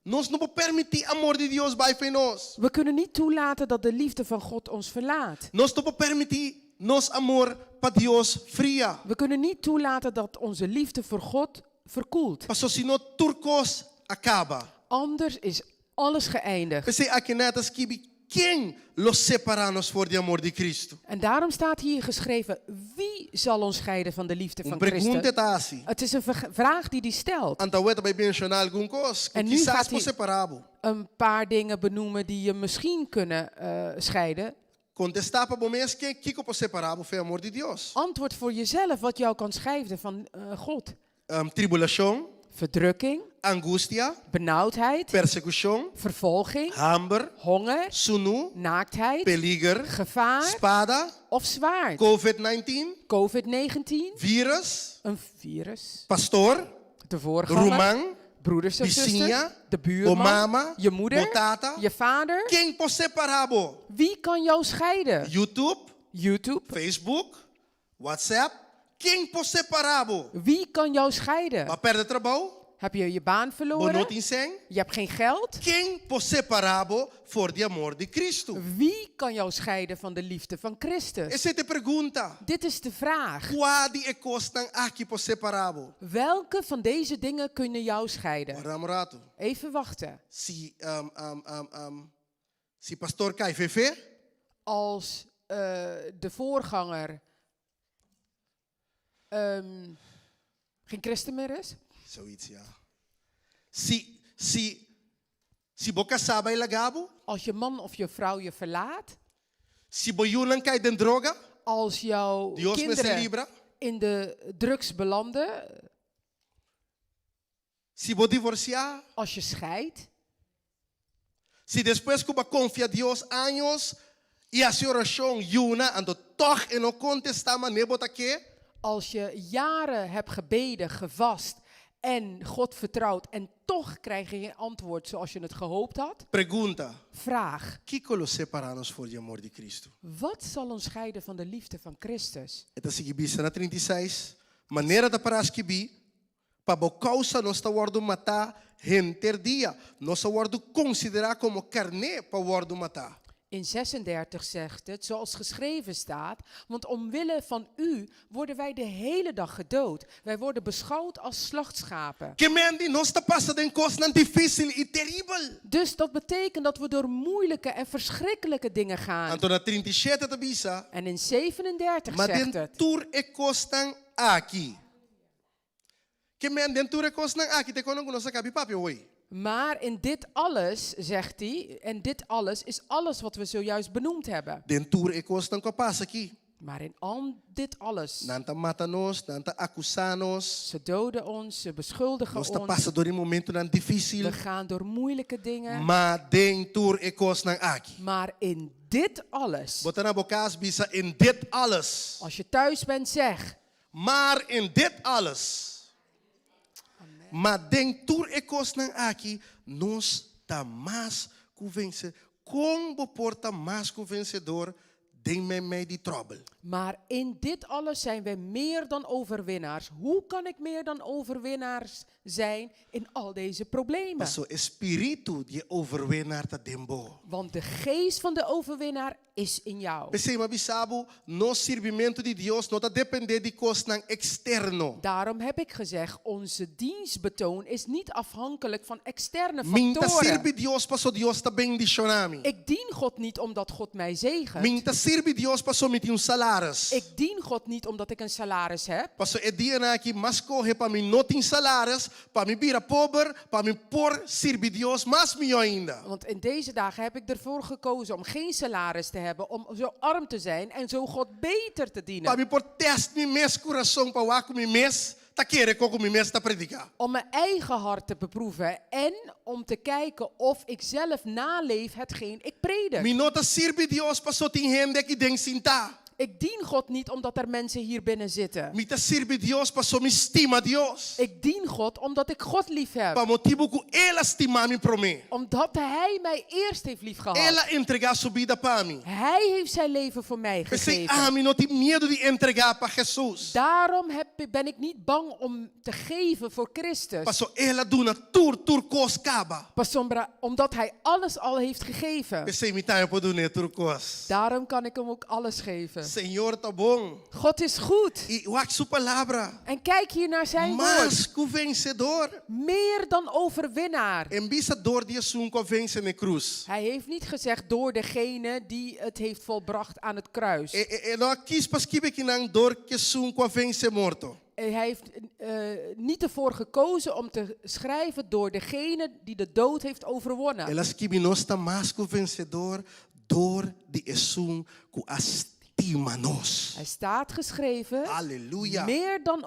Nós não podemos permitir amor de Deus bij nós. We kunnen niet toelaten dat de liefde van God ons verlaat. Nós não podemos permitir nos amor para Deus fria. We kunnen niet toelaten dat onze liefde voor God verkoelt. Pastor, senão turcos acaba. Anders is alles geëindigd. Pensei aqui netas que quem los separanos for de amor de Cristo? En daarom staat hier geschreven, wie zal ons scheiden van de liefde van Pergunta Christus? tá assim. Het is een vraag die stelt. Anta weta vai mencionar algum coisa que En nu quizás gaat por hij separado. een paar dingen benoemen die je misschien kunnen scheiden. Contestar para bom mês que Kiko por separado foi amor de Deus. Antwoord voor jezelf wat jou kan scheiden van God. Tribulação, Verdrukking, angústia, benauwdheid, persecução, vervolging, hambre, honger, sunu, naaktheid, peligro, gevaar espada, of zwaard. COVID-19, COVID-19, vírus, een virus, pastor, de voorganger, rumang, broeders en vizinha, zusters, de buurman, mama, je moeder, botata. je vader. Quem por separado? Wie kan jou scheiden? YouTube, YouTube. Facebook, WhatsApp. Quem por separado? Wie kan jou scheiden? Vai perder trabalho? Heb je je baan verloren? Bonotin sem? Je hebt geen geld? Quem por separado for de amor de Cristo? Wie kan jou scheiden van de liefde van Christus? Essa é a pergunta. Dit is de vraag. Qual de costas aqui por separado? Welke van deze dingen kunnen jou scheiden? Ora, morato. Even wachten. Si pastor cai fefe, Als de voorganger geen christen meer is? zoiets ja. Si boca sabe lagabo, Als je man of je vrouw je verlaat? si boyunan cai den droga, Als jouw Dios me se kinderen libra, in de drugs belanden? si bo divorciar, Als je scheidt? si después que confia Dios años y hace oración yuna ando toch en no contestama nebota que Als je jaren hebt gebeden, gevast en God vertrouwt en toch krijg je geen antwoord zoals je het gehoopt had. Pergunta: Vraag, que nos separa-nos voor de amor de Cristo? wat zal ons scheiden van de liefde van Christus? Então, se gibisa na 36, maneira da paras que bi, para causa nós está wardo matar renter dia, nós está wardo considerar como carne para wardo matar. In 36 zegt het, zoals geschreven staat, want omwille van u worden wij de hele dag gedood. Wij worden beschouwd als slachtschapen. Que mendi nós está passando em coisas difícil e terrível. Dus dat betekent dat we door moeilijke en verschrikkelijke dingen gaan. Então na 37 da bisa, En in 37 mas zegt den het, tour e costan aqui. Que mendi den tour e costan aqui, te kono nossa cabi papi oi. maar in dit alles, zegt hij, en dit alles is alles wat we zojuist benoemd hebben. Den tour e costan ko passa aqui. Maar in dit alles, Nanta mata-nos, nanta acusa-nos. ze doden ons, ze beschuldigen Nós está ons, passando por momento difícil. we gaan door moeilijke dingen. Maar den tour e costan aqui. Maar in dit alles, Bota na boca bisa in dit alles. als je thuis bent, zeg, Maar in dit alles. Maar den tour e costan aqui, nós tá mais convencedor. Como porta mais convencedor den me die trouble. maar in dit alles zijn wij meer dan overwinnaars. Hoe kan ik meer dan overwinnaars zijn in al deze problemen? Maar zo espírito de overwinnaar ta dembo. Want de geest van de overwinnaar is in jou. Pensei, bisabo, no servimento de Deus não tá depender de costan externo. Daarom heb ik gezegd, onze dienstbetoon is niet afhankelijk van externe Minta factoren. serve Deus passou Deus tá bendicionami. Ik dien God niet omdat God mij zegent. Minta serve Deus passou me salaris. Ik dien God niet omdat ik een salaris heb. Passou é dia na que mas corre para mim não tem salaris, para mim vira pobre, para mim por servir Deus mais melhor ainda. Want in deze dagen heb ik ervoor gekozen om geen salaris te hebben, om zo arm te zijn en zo God beter te Para dienen. mim por teste me mes coração para waco me mes, tá querer com me mes tá predicar. Om mijn eigen hart te beproeven en om te kijken of ik zelf naleef hetgeen ik predik. Me nota serve Deus passou tem gente que den sinta. Ik dien God niet omdat er mensen hier binnen zitten. Me tá serve Deus passou me estima Deus. Ik dien God omdat ik God lief heb. Para motivo que ela estima me para mim. Omdat Hij mij eerst heeft lief gehad. Ela entregar sua vida para mim. Hij heeft zijn leven voor mij Pensei, gegeven. me não tem medo de entregar para Jesus. Daarom ben ik niet bang om te geven voor Christus. Passou ela duna tur coscaba. Omdat Hij alles al heeft gegeven. Pensei, me tá por duna turcos. Daarom kan ik hem ook alles geven. Senhor tá bom. God is goed. E o sua palavra. En kijk hier naar zijn woord. Mas que vencedor. Meer dan overwinnaar. Em vista dor de Jesus que vence na cruz. Hij heeft niet gezegd door degene die het heeft volbracht aan het kruis. Não quis paskibe que não dor que Jesus que vence morto. Hij heeft niet ervoor gekozen om te schrijven door degene die de dood heeft overwonnen. Elas que nós está mais que vencedor dor de Jesus que estima nos. Hij staat geschreven, Halleluja. meer dan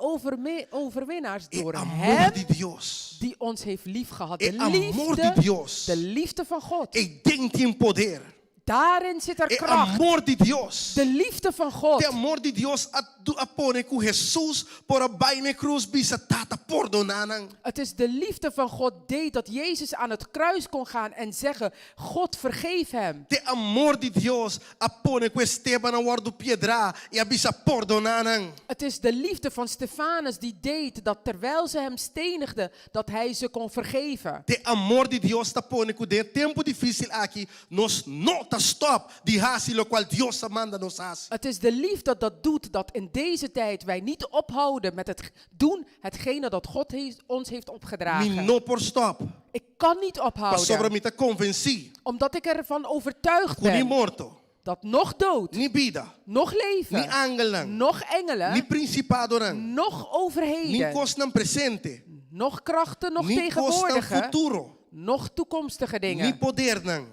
overwinnaars door amor hem de Deus. die ons heeft liefgehad. É amor de Deus. De liefde van God. E tem poder. Daarin zit er É kracht. amor de Deus. De liefde van God. É amor de Deus a pone que Jesus por abaixo na cruz bisa tata perdonanan. Het is de liefde van God deed dat Jezus aan het kruis kon gaan en zeggen, God vergeef hem. Te amor de Deus a pone que Esteban a guardo piedra e a bisa perdonanan. Het is de liefde van Stefanus die deed dat terwijl ze hem stenigden, dat hij ze kon vergeven. Te amor de Deus ta pone que de tempo difícil aqui nos nota stop de hasi lo qual Deus manda nos hasi. Het is de liefde dat doet dat in deze tijd wij niet ophouden met het doen hetgene dat God ons heeft Me opgedragen. no por stop. Ik kan niet Pa sobre ophouden, me ta convenci. omdat ik ervan overtuigd Ni ben morto, dat nog dood, ni vida, nog ni leven, angelan, nog ni engelen, principado nan, nog ni overheden, cos nan presente, nog krachten, nog ni cos nan tegenwoordige, futuro, nog toekomstige ni dingen, poder nan,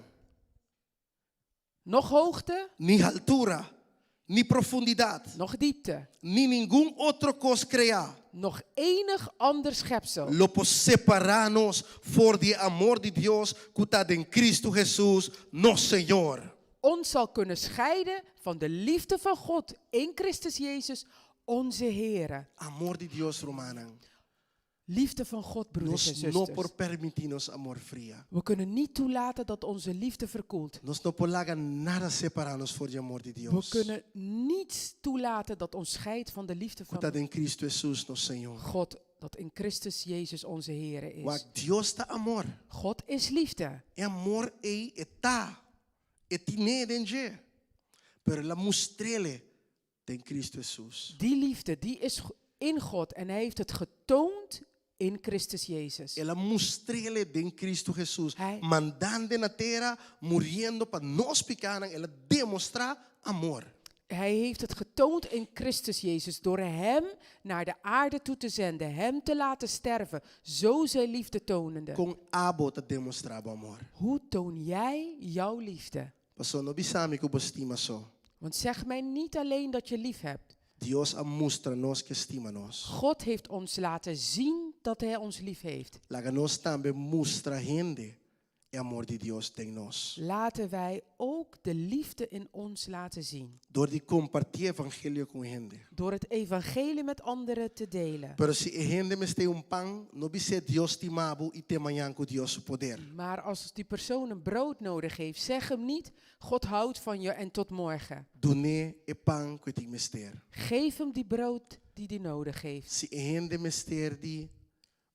nog hoogte, ni altura, ni profundidad, nog diepte, ni ningún otro cos crea. nog enig ander schepsel Lo pos separarnos por de amor de Dios que está en Cristo Jesús, nos Señor. ons zal kunnen scheiden van de liefde van God in Christus Jezus, Onze Heere, Amor de Dios, Romanan. liefde van God, broeders en Nos no zusters. por permitirnos amor fría. We kunnen niet toelaten dat onze liefde verkoelt. Nos no por laga nada separarnos voor de amor de We Dios. kunnen niets toelaten dat ons scheidt van de liefde van Cuta en Cristo Jesús, nos Señor. God, dat in Christus Jezus onze Heere is. Wak Dios ta amor. God is liefde. E amor e eta. E tine denje. Pero la mostrele en Cristo Jesús. Die liefde, die is in God en hij heeft het getoond in Christus Jezus. Ela mostrele en Cristo Jesús. Hij- Mandando na terra, muriendo para nos picaran. Ela demonstra amor. Hij heeft het getoond in Christus Jezus door hem naar de aarde toe te zenden, hem te laten sterven, zo zijn liefde tonende. Com abo te demonstrava amor. Hoe toon jij jouw liefde? Pastor, no bisami ko estima so. Want zeg mij niet alleen dat je lief hebt. Dios a mostra nos que estima nos. God heeft ons laten zien dat hij ons lief heeft. Laga nos tambe mostra gente e amor de Dios tem nos. Laten wij ook de liefde in ons laten zien. Door de compartir evangelio com gente. Door het evangelie met anderen te delen. Pero si gente me este un pan, no bise Dios te mabu y te mañan con Dios su poder. Maar als die persoon een brood nodig heeft, zeg hem niet, God houdt van je en tot morgen. Dune e pan que te mester. Geef hem die brood die hij nodig heeft. Si gente mester di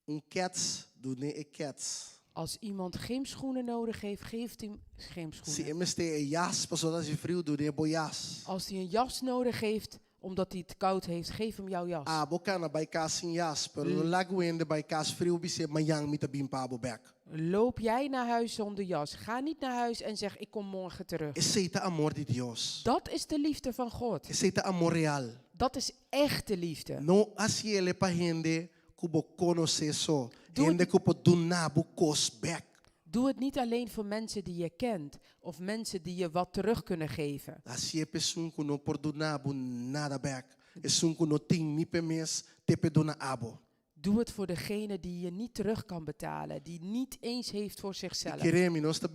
un cats, dune e cats. Als iemand gymschoenen nodig heeft, geeft hij hem Si gymschoenen. mester e jas, pastor dat is frio, dune e boias. Als hij een jas nodig heeft, omdat hij het koud heeft, geef hem jouw jas. Abo kana by cas sin jas, pero no laguende by cas frio bise mañan mita bim pabo back. Loop jij naar huis zonder jas? Ga niet naar huis en zeg, ik kom morgen terug. Aceita amor de Dios. Dat is de liefde van God. Aceita amor real. Dat is echte liefde. No así ele pa gente kubo conoce so. Doe Gente het- kubo dunabu kos back. Doe het niet alleen voor mensen die je kent of mensen die je wat terug kunnen geven. Así e pesun kuno por dunabu nada back. Esun kuno ting ni pemes te pedona abo. Doe het voor degene die je niet terug kan betalen, die niet eens heeft voor zichzelf. Queremos, nós está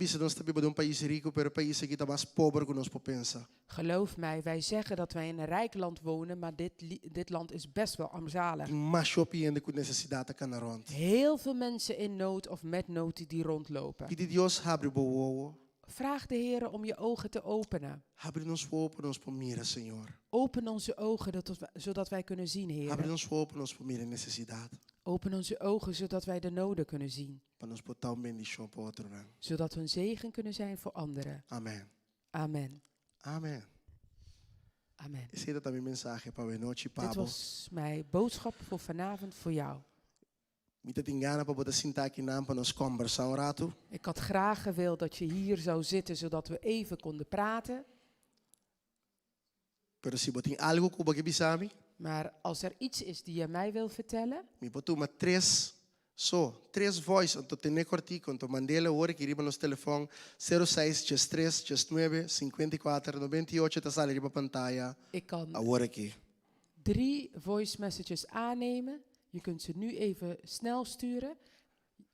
vivo de um país rico, pero país que está mais pobre que nós pensa. Geloof mij, wij zeggen dat wij in een rijk land wonen, maar dit land is best wel armzalig. Tem mais shopping ainda com necessidade cá na rond. Heel veel mensen in nood of met nood die rondlopen. Que de Deus abre boa. Vraag de Heer om je ogen te openen. Abre nos para nos por mira, Senhor. Open onze ogen zodat wij kunnen zien, Abre Heer. nos para nos por mira necessidade. Open onze ogen zodat wij de noden kunnen zien. Para nos botar um bendição para outro, né? Zodat we een zegen kunnen zijn voor anderen. Amém. Amen. Amém. Amen. Esse é também mensagem para a noite, Dit Pablo. was mijn boodschap voor vanavond voor jou. Me te engana para botar sentar aqui na para nos conversar um rato. Ik had graag gewild dat je hier zou zitten, zodat we even konden praten. Pero se botar algo que você bisami, Maar als er iets is die je mij wil vertellen, me botou uma três voice, então tem cortico, então mandei a hora que riba nos telefone 06 3 9 54 98 tá sala riba pantalla. ik kan A hora aqui. 3 voice messages aannemen. Je kunt ze nu even snel sturen.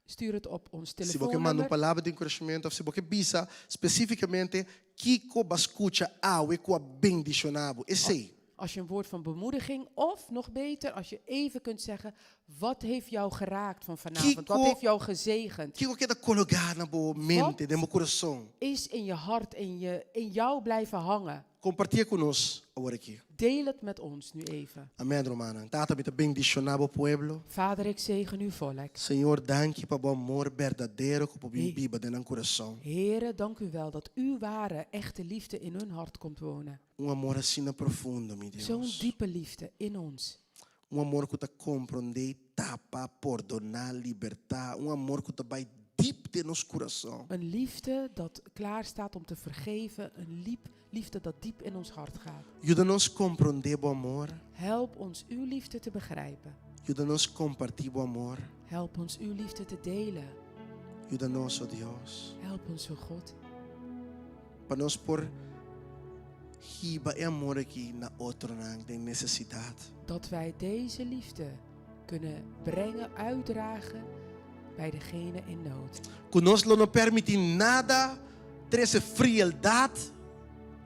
Stuur het op ons Se você manda telefoonnummer. palavra de encorajamento, se você bisa especificamente Kiko bascucha awe com a bendicionado. Esse aí. Als je een woord van bemoediging of nog beter, als je even kunt zeggen, wat heeft jou geraakt van vanavond? Kiko- Wat heeft jou gezegend? Kiko queda colocar na boa mente, no meu coração. Is in je hart, in jou blijven hangen? Compartilha conosco a hora aqui. Deel het met ons nu even. Amém, Romana. Tata, me bendicionado pueblo. Vader, ik zegen uw volk. Senhor, dank je para o amor verdadeiro que Hey. viva dentro do coração. Here, dank u wel dat uw ware, echte liefde in hun hart komt wonen. Amor assim profundo, meu Zo'n Deus. diepe liefde in ons. Amor que te compreende, tapa, perdonar, libertar. Amor que te vai diep in ons coração. Een liefde dat klaar staat om te vergeven. Een liefde dat diep in ons hart gaat. Ajuda-nos a compreender o amor. Help ons uw liefde te begrijpen. Ajuda-nos a compartilhar o amor. Help ons uw liefde te delen. Ajuda-nos, oh Deus. Help ons, o God. Para nós pôr riba e amor aqui na outra, na tem necessidade. Dat wij deze liefde kunnen brengen, uitdragen bij degene in nood. Conosco não permite nada trazer frialdade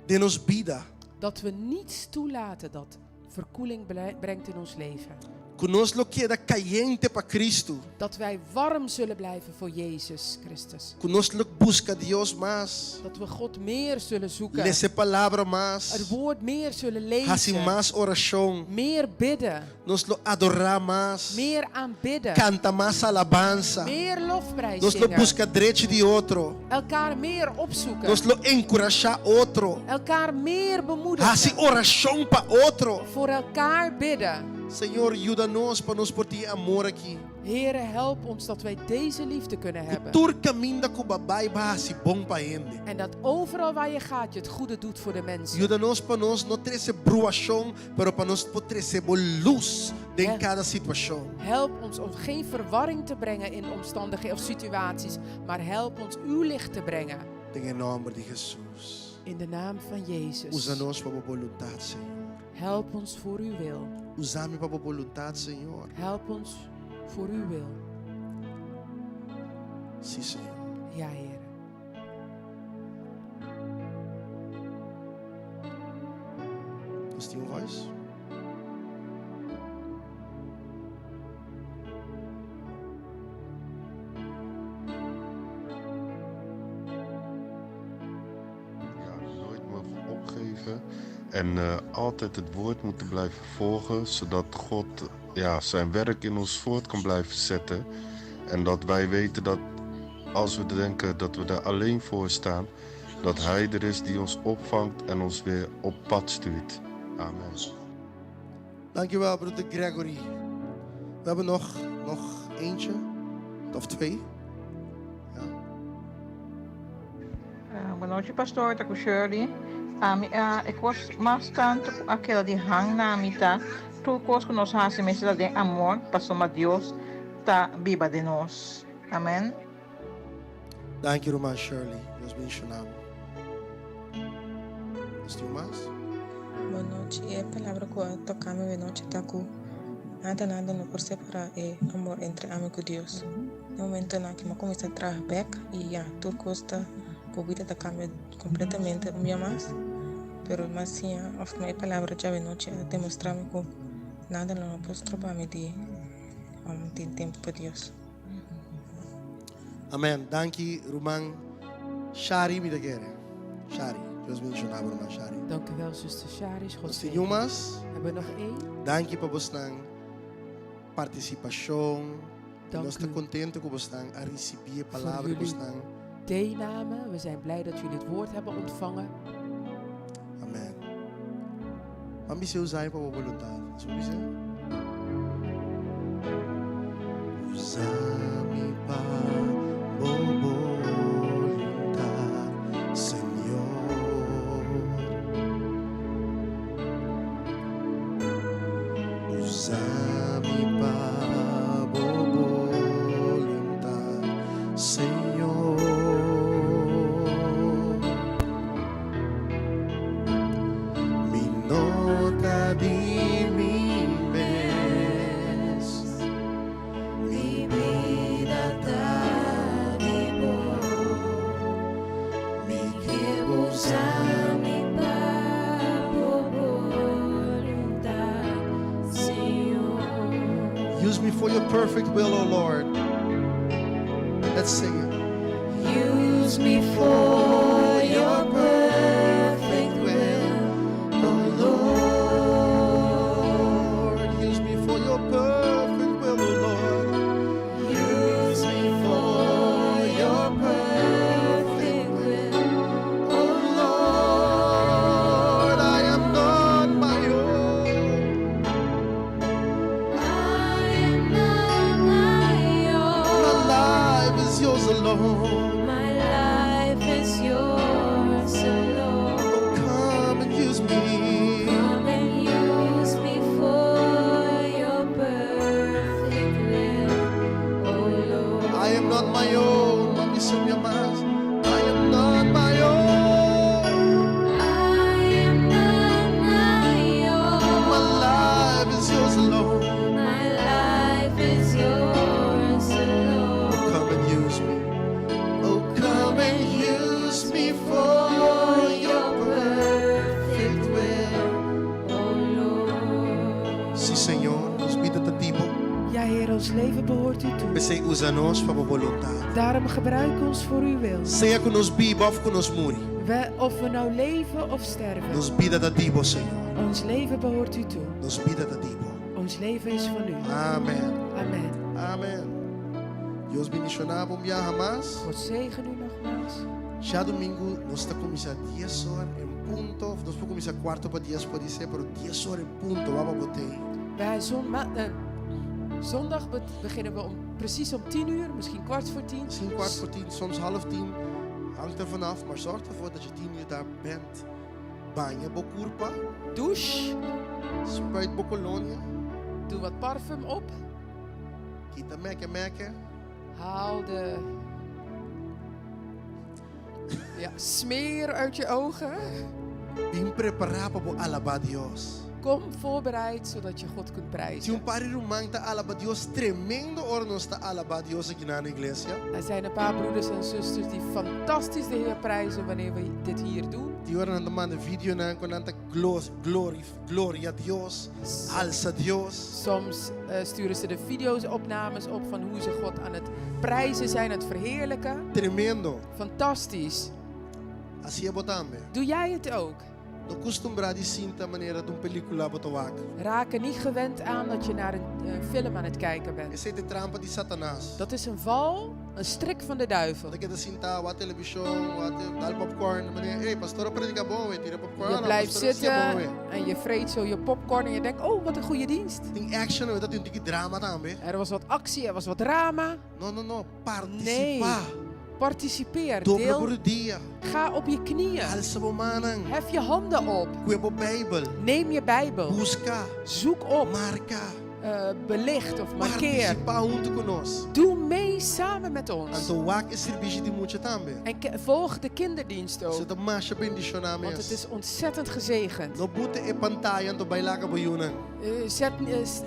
de nos vida. Dat we niets toelaten dat verkoeling brengt in ons leven. Que nós lo queda caliente para Cristo. Dat wij warm zullen blijven voor Jezus Christus. Que nós lo busca Deus mais. Dat we God meer zullen zoeken. Lê essa palavra Het mais. woord meer zullen Assim lezen. mais oração. Meer bidden. Nós lo adorar mais. Meer aanbidden. Canta mais alabança. Meer lofprijs Nós lo zingen. busca direito de outro. Elkaar meer opzoeken. Nós lo encorajar outro. Elkaar meer bemoedigen. Assim oração para outro. Voor elkaar bidden. Senhor, ajuda-nos para nós por ti amor aqui. Heere, help ons dat wij deze liefde kunnen hebben. Tur caminho com o babai vai assim bom para ele. En dat overal waar je gaat, je het goede doet voor de mensen. Ajuda-nos para nós não ter essa bruação, pero para nós poder receber luz em cada situação. Help ons om geen verwarring te brengen in omstandigheden of situaties, maar help ons uw licht te brengen. Em nome de Jesus. In de naam van Jezus. Usa-nos para a vontade, Senhor. Help ons voor uw wil. Usa-me para a vontade, Senhor. Help ons voor uw wil. Sim, Senhor. Ja, Heer. Nós temos voz? Ja, nooit meer opgeven en altijd het woord moeten blijven volgen, zodat God zijn werk in ons voort kan blijven zetten. En dat wij weten dat als we denken dat we daar alleen voor staan, dat Hij er is die ons opvangt en ons weer op pad stuurt. Amen. Dankjewel, broeder Gregory. We hebben nog eentje of twee. Ja. Boa noite, pastor. Tá com Shirley. Ik was bastante aquela de hang na mita. Tu cos que nós hacemos de amor, pastor mas Deus tá viva de nós. Amém. Dank je, Roman Shirley. Deus mencionado. Nós temos mais? Boa noite. É a palavra que tocamos de noite está com nada não por separar é amor entre amigo e Deus. No momento na que eu comecei a trabalhar back e tudo custa por vida da cambia completamente minha mais. Pero mas sim, a palavra já de noite demonstrar-me que nada não posso trabalhar de tempo para Deus. Amen. Dank je, Roman Shari Midagere. Shari. Deus mencionado, Roman Shari. Dank u wel, zuster Charis. God Nós zegen. temos mais? Hebben we nog één? Dank je para você participação. Dank Nós u. estamos contentes com você a receber a palavra jullie que você. Deelname. We zijn blij dat jullie het woord hebben ontvangen. Amen. Vamos se usar para a vontade. Vamos dizer? Usa-me para a vontade, Senhor. Usa-me para a vontade, Senhor. Mi nota de mim mesmo, mi vida tá de boa, me quero usar-me para vontade, Senhor. Use me for your perfect will, O Lord. Let's sing it. Use me for your perfect will, oh Lord. Use me for your perfect will, oh Lord. Use me for your perfect will, oh Lord. I am not my own. I am not my own. My life is yours alone. My life is yours alone. Oh, come and use me. Come and use me for your perfect will, oh Lord. I am not my own. Mami, se me amas. I am not my own. I am not my own. My life is yours alone. My life is yours alone. Come and use me. Oh, come and use me for your perfect will. Oh Lord. usa nós para a vontade. Daarom gebruik ons voor uw wil. Seja que nos viva of que nos muri. Of we nou leven of sterven. Nos vida da Dibo, Senhor. Ons leven behoort u toe. Nos vida da Dibo. Ons leven is van u. Amém. Amen. Amém. Deus bendicionar, bom dia, Hamas. God zegen u nogmaals. Já domingo nós está começar 10 horas em ponto. Nós vamos começar quarto para 10 pode ser, mas 10 horas em ponto, vamos botar. Bij zondag beginnen we precies om 10 uur, misschien 9:15. Misschien 9:15, soms 9:30. Hangt er vanaf, maar zorg ervoor dat je 10 uur daar bent. Banha bokurpa. Douche. Spuit bokolonia. Doe wat parfum op. Kita mekke. Haal de smeer uit je ogen. Bem preparado para alabar Deus. Kom voorbereid zodat je God kunt prijzen. Se paar irmãos tá alabar Deus tremendo, or nós tá alabar Deus aqui na igreja. Er zijn een paar broeders en zusters die fantastisch de Heer prijzen wanneer we dit hier doen. Die horen aan de man de video na kon aan gloria Deus, alza Deus. Soms sturen ze de video's opnames op van hoe ze God aan het prijzen zijn, het verheerlijken. Tremendo. Fantastisch. Assim é botambe. Doe jij het ook? No costumbrar de cinta maneira de película botawak. Raak er niet gewend aan dat je naar een film aan het kijken bent. Essa é de trampa de Satanás. Dat is een val, een strik van de duivel. Dat je de cinta, wat televisie, wat dal popcorn, meneer, hey, pastor, predica bom, tira popcorn. Je blijft zitten en je vreet zo je popcorn en je denkt, oh, wat een goede dienst. Tem action, dat is een drama dan, hè? Er was wat actie, er was wat drama. No, participa. Nee. Participeer, Dobra deel. por dia. Ga op je knieën. Alça bo manang. Hef je handen op. Kuebo Bijbel. Neem je Bijbel. Busca. Zoek op. Marca. Belicht of markeer. Participa junto conosco. Doe mee samen met ons. Então wak is serviço de muito também. En volg de kinderdienst ook. Zo de masha bendicionar Want het is ontzettend gezegend. No boete e pantalla to bailaka boyunan.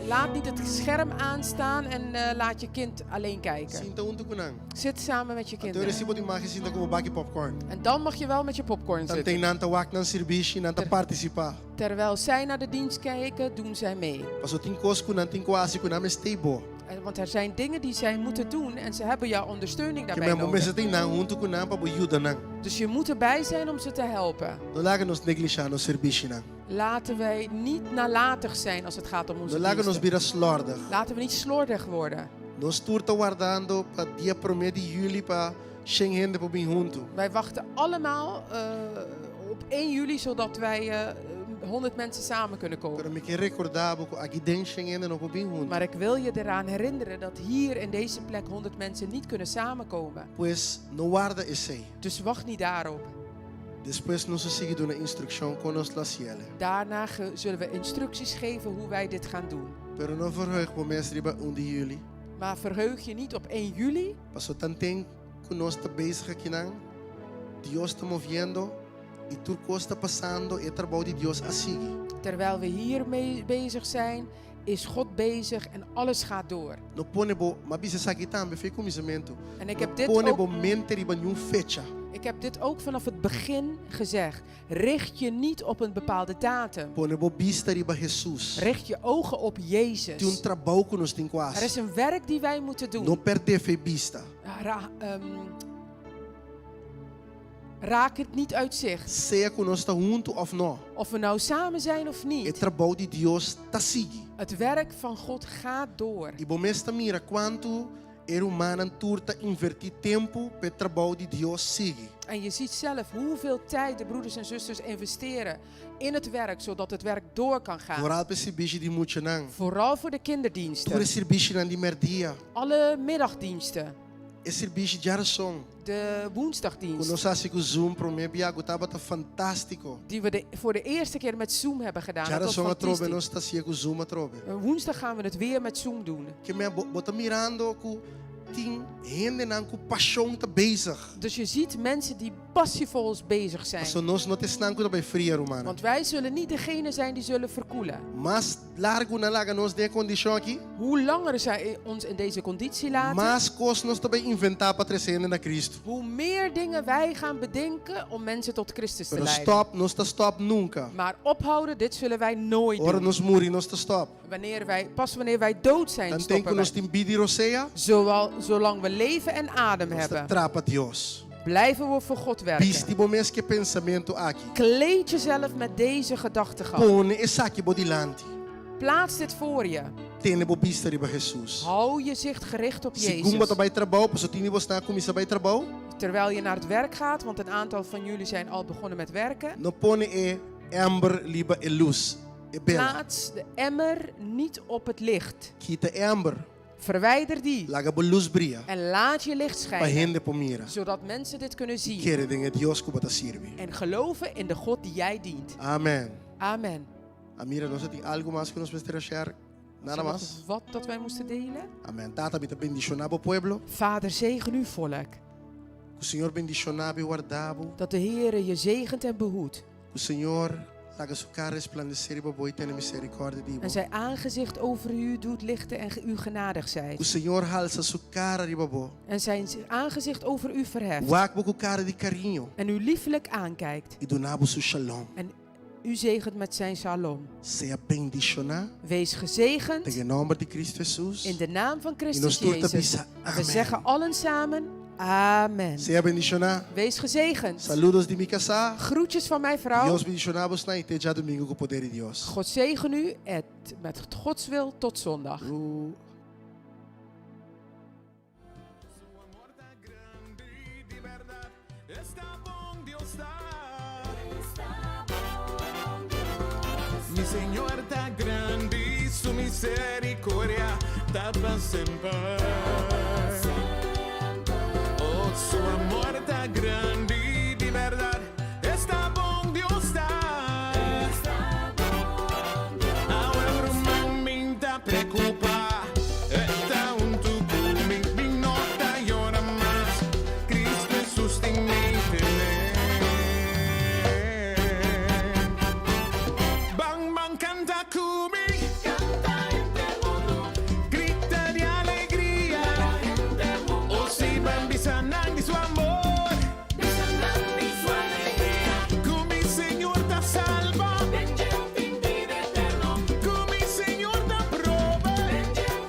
Laat niet het scherm aanstaan en laat je kind alleen kijken. Sinta junto kunang. Zit samen met je Então kinderen. recibo de imagem sinta como baki popcorn. En dan mag je wel met je popcorn Dan zitten. tem nanta wak nan serviço nanta participa. Terwijl zij naar de dienst kijken, doen zij mee. Paso tin cosco nan tin quasi kunam stable. Want er zijn dingen die zij moeten doen en ze hebben jouw ondersteuning Que daarbij mesmo nodig. mesa tin nan junto kunam pa boyuda nan. Dus je moet erbij zijn om ze te helpen. No laga nos neglijar no serviço nan. Laten wij niet nalatig zijn als het gaat om onze No laga nos diensten. vira slordig. Laten we niet slordig worden. Nos turta guardando pa dia 1 de julho pa Schengen po bin junto. Wij wachten allemaal op 1 juli zodat wij 100 mensen samen kunnen Pero komen. me que recordar que aqui dentro Schengen no po bin junto. Maar ik wil je eraan herinneren dat hier in deze plek 100 mensen niet kunnen samenkomen. Pues no guarda esse. Dus wacht niet daarop. Depois nos sigue dando instrução com nos la cielo. Daarna zullen we instructies geven hoe wij dit gaan doen. Pero no verheug po mestre ba 1 de julho. Maar verheug je niet op 1 juli. Paso tanten que nós está bezig aqui nan. Deus está movendo e tudo que está passando é trabalho de Deus a seguir. Terwijl we hiermee bezig zijn, is God bezig en alles gaat door. No pone bo, mas bisa aqui também foi começamento. En ik heb No dit pone ook, bo mente riba nenhum fecha. ik heb dit ook vanaf het begin gezegd. Richt je niet op een bepaalde datum. Pone bo vista riba Jesus. Richt je ogen op Tem Jezus. trabalho que nos tem Er quase. is een werk die wij moeten doen. Não perder fe vista. Raak het niet uit zicht. Seja que nós está junto of não. Of we nou samen zijn of É niet. trabalho de Deus tá seguir. Het werk van God gaat door. E bom esta mira quanto humano turta invertir tempo para trabalho de Deus seguir. En je ziet zelf hoeveel tijd de broeders en zusters investeren in het werk, zodat het werk door kan gaan. Vooral para serviço de muito não. Vooral voor de Por kinderdiensten. serviço não de merdia. Alle middagdiensten. É serviço de aração. De Quando woensdagdienst. nós assim que o Zoom para mim biago estava fantástico. Die we voor de eerste keer met Zoom hebben gedaan. Já Dat was aração a trobe fantastisch. nós está assim que o Zoom a trobe. Woensdag gaan we het weer met Zoom doen. Que me bota mirando que tem gente não com paixão tá bezig. Dus je ziet mensen die passievol bezig zijn. So nós não estamos que bij fria romana. Want wij zullen niet degene zijn die zullen verkoelen. Mas largo na laga nós de condição aqui. Hoe langer zij ons in deze conditie laten, Mas coisas nós também inventar para trazer na Cristo. hoe meer dingen wij gaan bedenken om mensen tot Christus te Pero leiden. stop, nós está stop nunca. Maar ophouden, dit zullen wij nooit Ora doen. nós muri, nós está stop. Pas wanneer wij dood zijn, Dan tem stoppen que nós wij. tem bidi roseia. zolang we leven en adem nós hebben, trapa Deus. blijven we voor God werken. Viste bom esse pensamento aqui. Kleed jezelf met deze gedachtegang. Pone esse aqui bodilante. Plaats dit voor je. Tene bo pista riba Jesus. Hou je zicht gericht op Segunda Jezus. tá bij trabalho, passo tini você na comissa bij trabalho. Terwijl je naar het werk gaat, want een aantal van jullie zijn al begonnen met werken. Não pone amber liba e luz. E bela. Plaats de emmer niet op het licht. Quita amber. Verwijder die. Laga bo luz brilha. En laat je licht Pa schijnen. rende po mira. Zodat mensen dit kunnen zien. Quere dengue Deus que bota sirve. En geloven in de God die jij dient. Amen. Amen. Amira, nós tem algo mais que nós precisamos share? Nada Is er mais? nog wat dat wij moesten delen? Amen. Tata bita bendicionabo pueblo. Vader, zegen uw volk. Que o Senhor bendicionabo e guardabo. Dat de Heere je zegent en behoedt. Que o Senhor laga sua cara resplandecer e boi tenha misericórdia de En zijn aangezicht over u doet lichten en u genadig zijt. Que o Senhor alça sua cara de babo. En zijn aangezicht over u verheft. Wakbo com cara de carinho. En u liefelijk aankijkt. E donabo seu shalom. En u zegent met zijn shalom. Seja bendicionado. Wees gezegend Em nome de Cristo Jesus. in de naam van E Christus nós todos Jezus. bisa. En we zeggen allen samen, amen. Seja bendicionado. Wees gezegend. Saludos de Mikasa. Groetjes van mijn vrouw. Deus bendicionabos na ite já domingo com o poder de Deus. God zegen u met Gods wil tot zondag. Está bom Deus Mi Senhor tá grande, sua misericórdia tá pra sempre. Oh, seu amor tá grande, de verdade. Está bom Deus tá. Agora o mamãe tá preocupada. Está tu comigo, me nota e ora mais. Cristo Jesus tem mente. Bang bang canta comigo, canta entre mundo, grita de alegria. Oh si bambi sanang di suo amor, sanang di sua alegria. Come Senhor ta salva, in vida eterno. Come Senhor ta prova,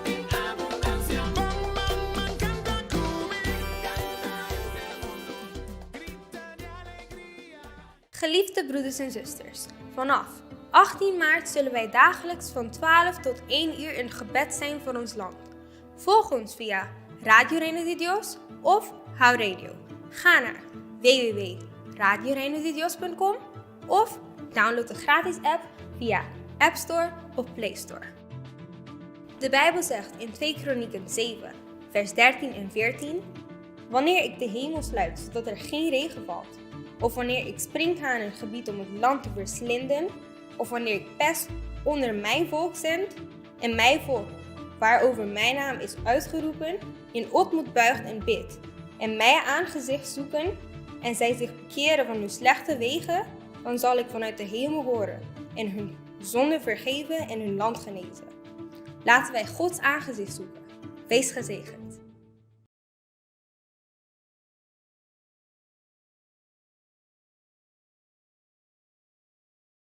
in abundancia. Bang bang bang canta comigo, canta entre mundo, grita de alegria. Geliefde broeders en zusters, vanaf 18 maart zullen wij dagelijks van 12 tot 1 uur in gebed zijn voor ons land. Volg ons via Radio Reino de Dios of Hou Radio. Ga naar www.radioreinodeDios.com of download de gratis app via App Store of Play Store. De Bijbel zegt in 2 Kronieken 7, vers 13 en 14: Wanneer ik de hemel sluit zodat er geen regen valt, of wanneer ik sprinkhaan in een gebied om het land te verslinden, of wanneer ik pest onder mijn volk zend en mijn volk, waarover mijn naam is uitgeroepen, in ootmoed buigt en bidt, en mijn aangezicht zoeken, en zij zich bekeren van hun slechte wegen, dan zal ik vanuit de hemel horen en hun zonde vergeven en hun land genezen. Laten wij Gods aangezicht zoeken. Wees gezegend.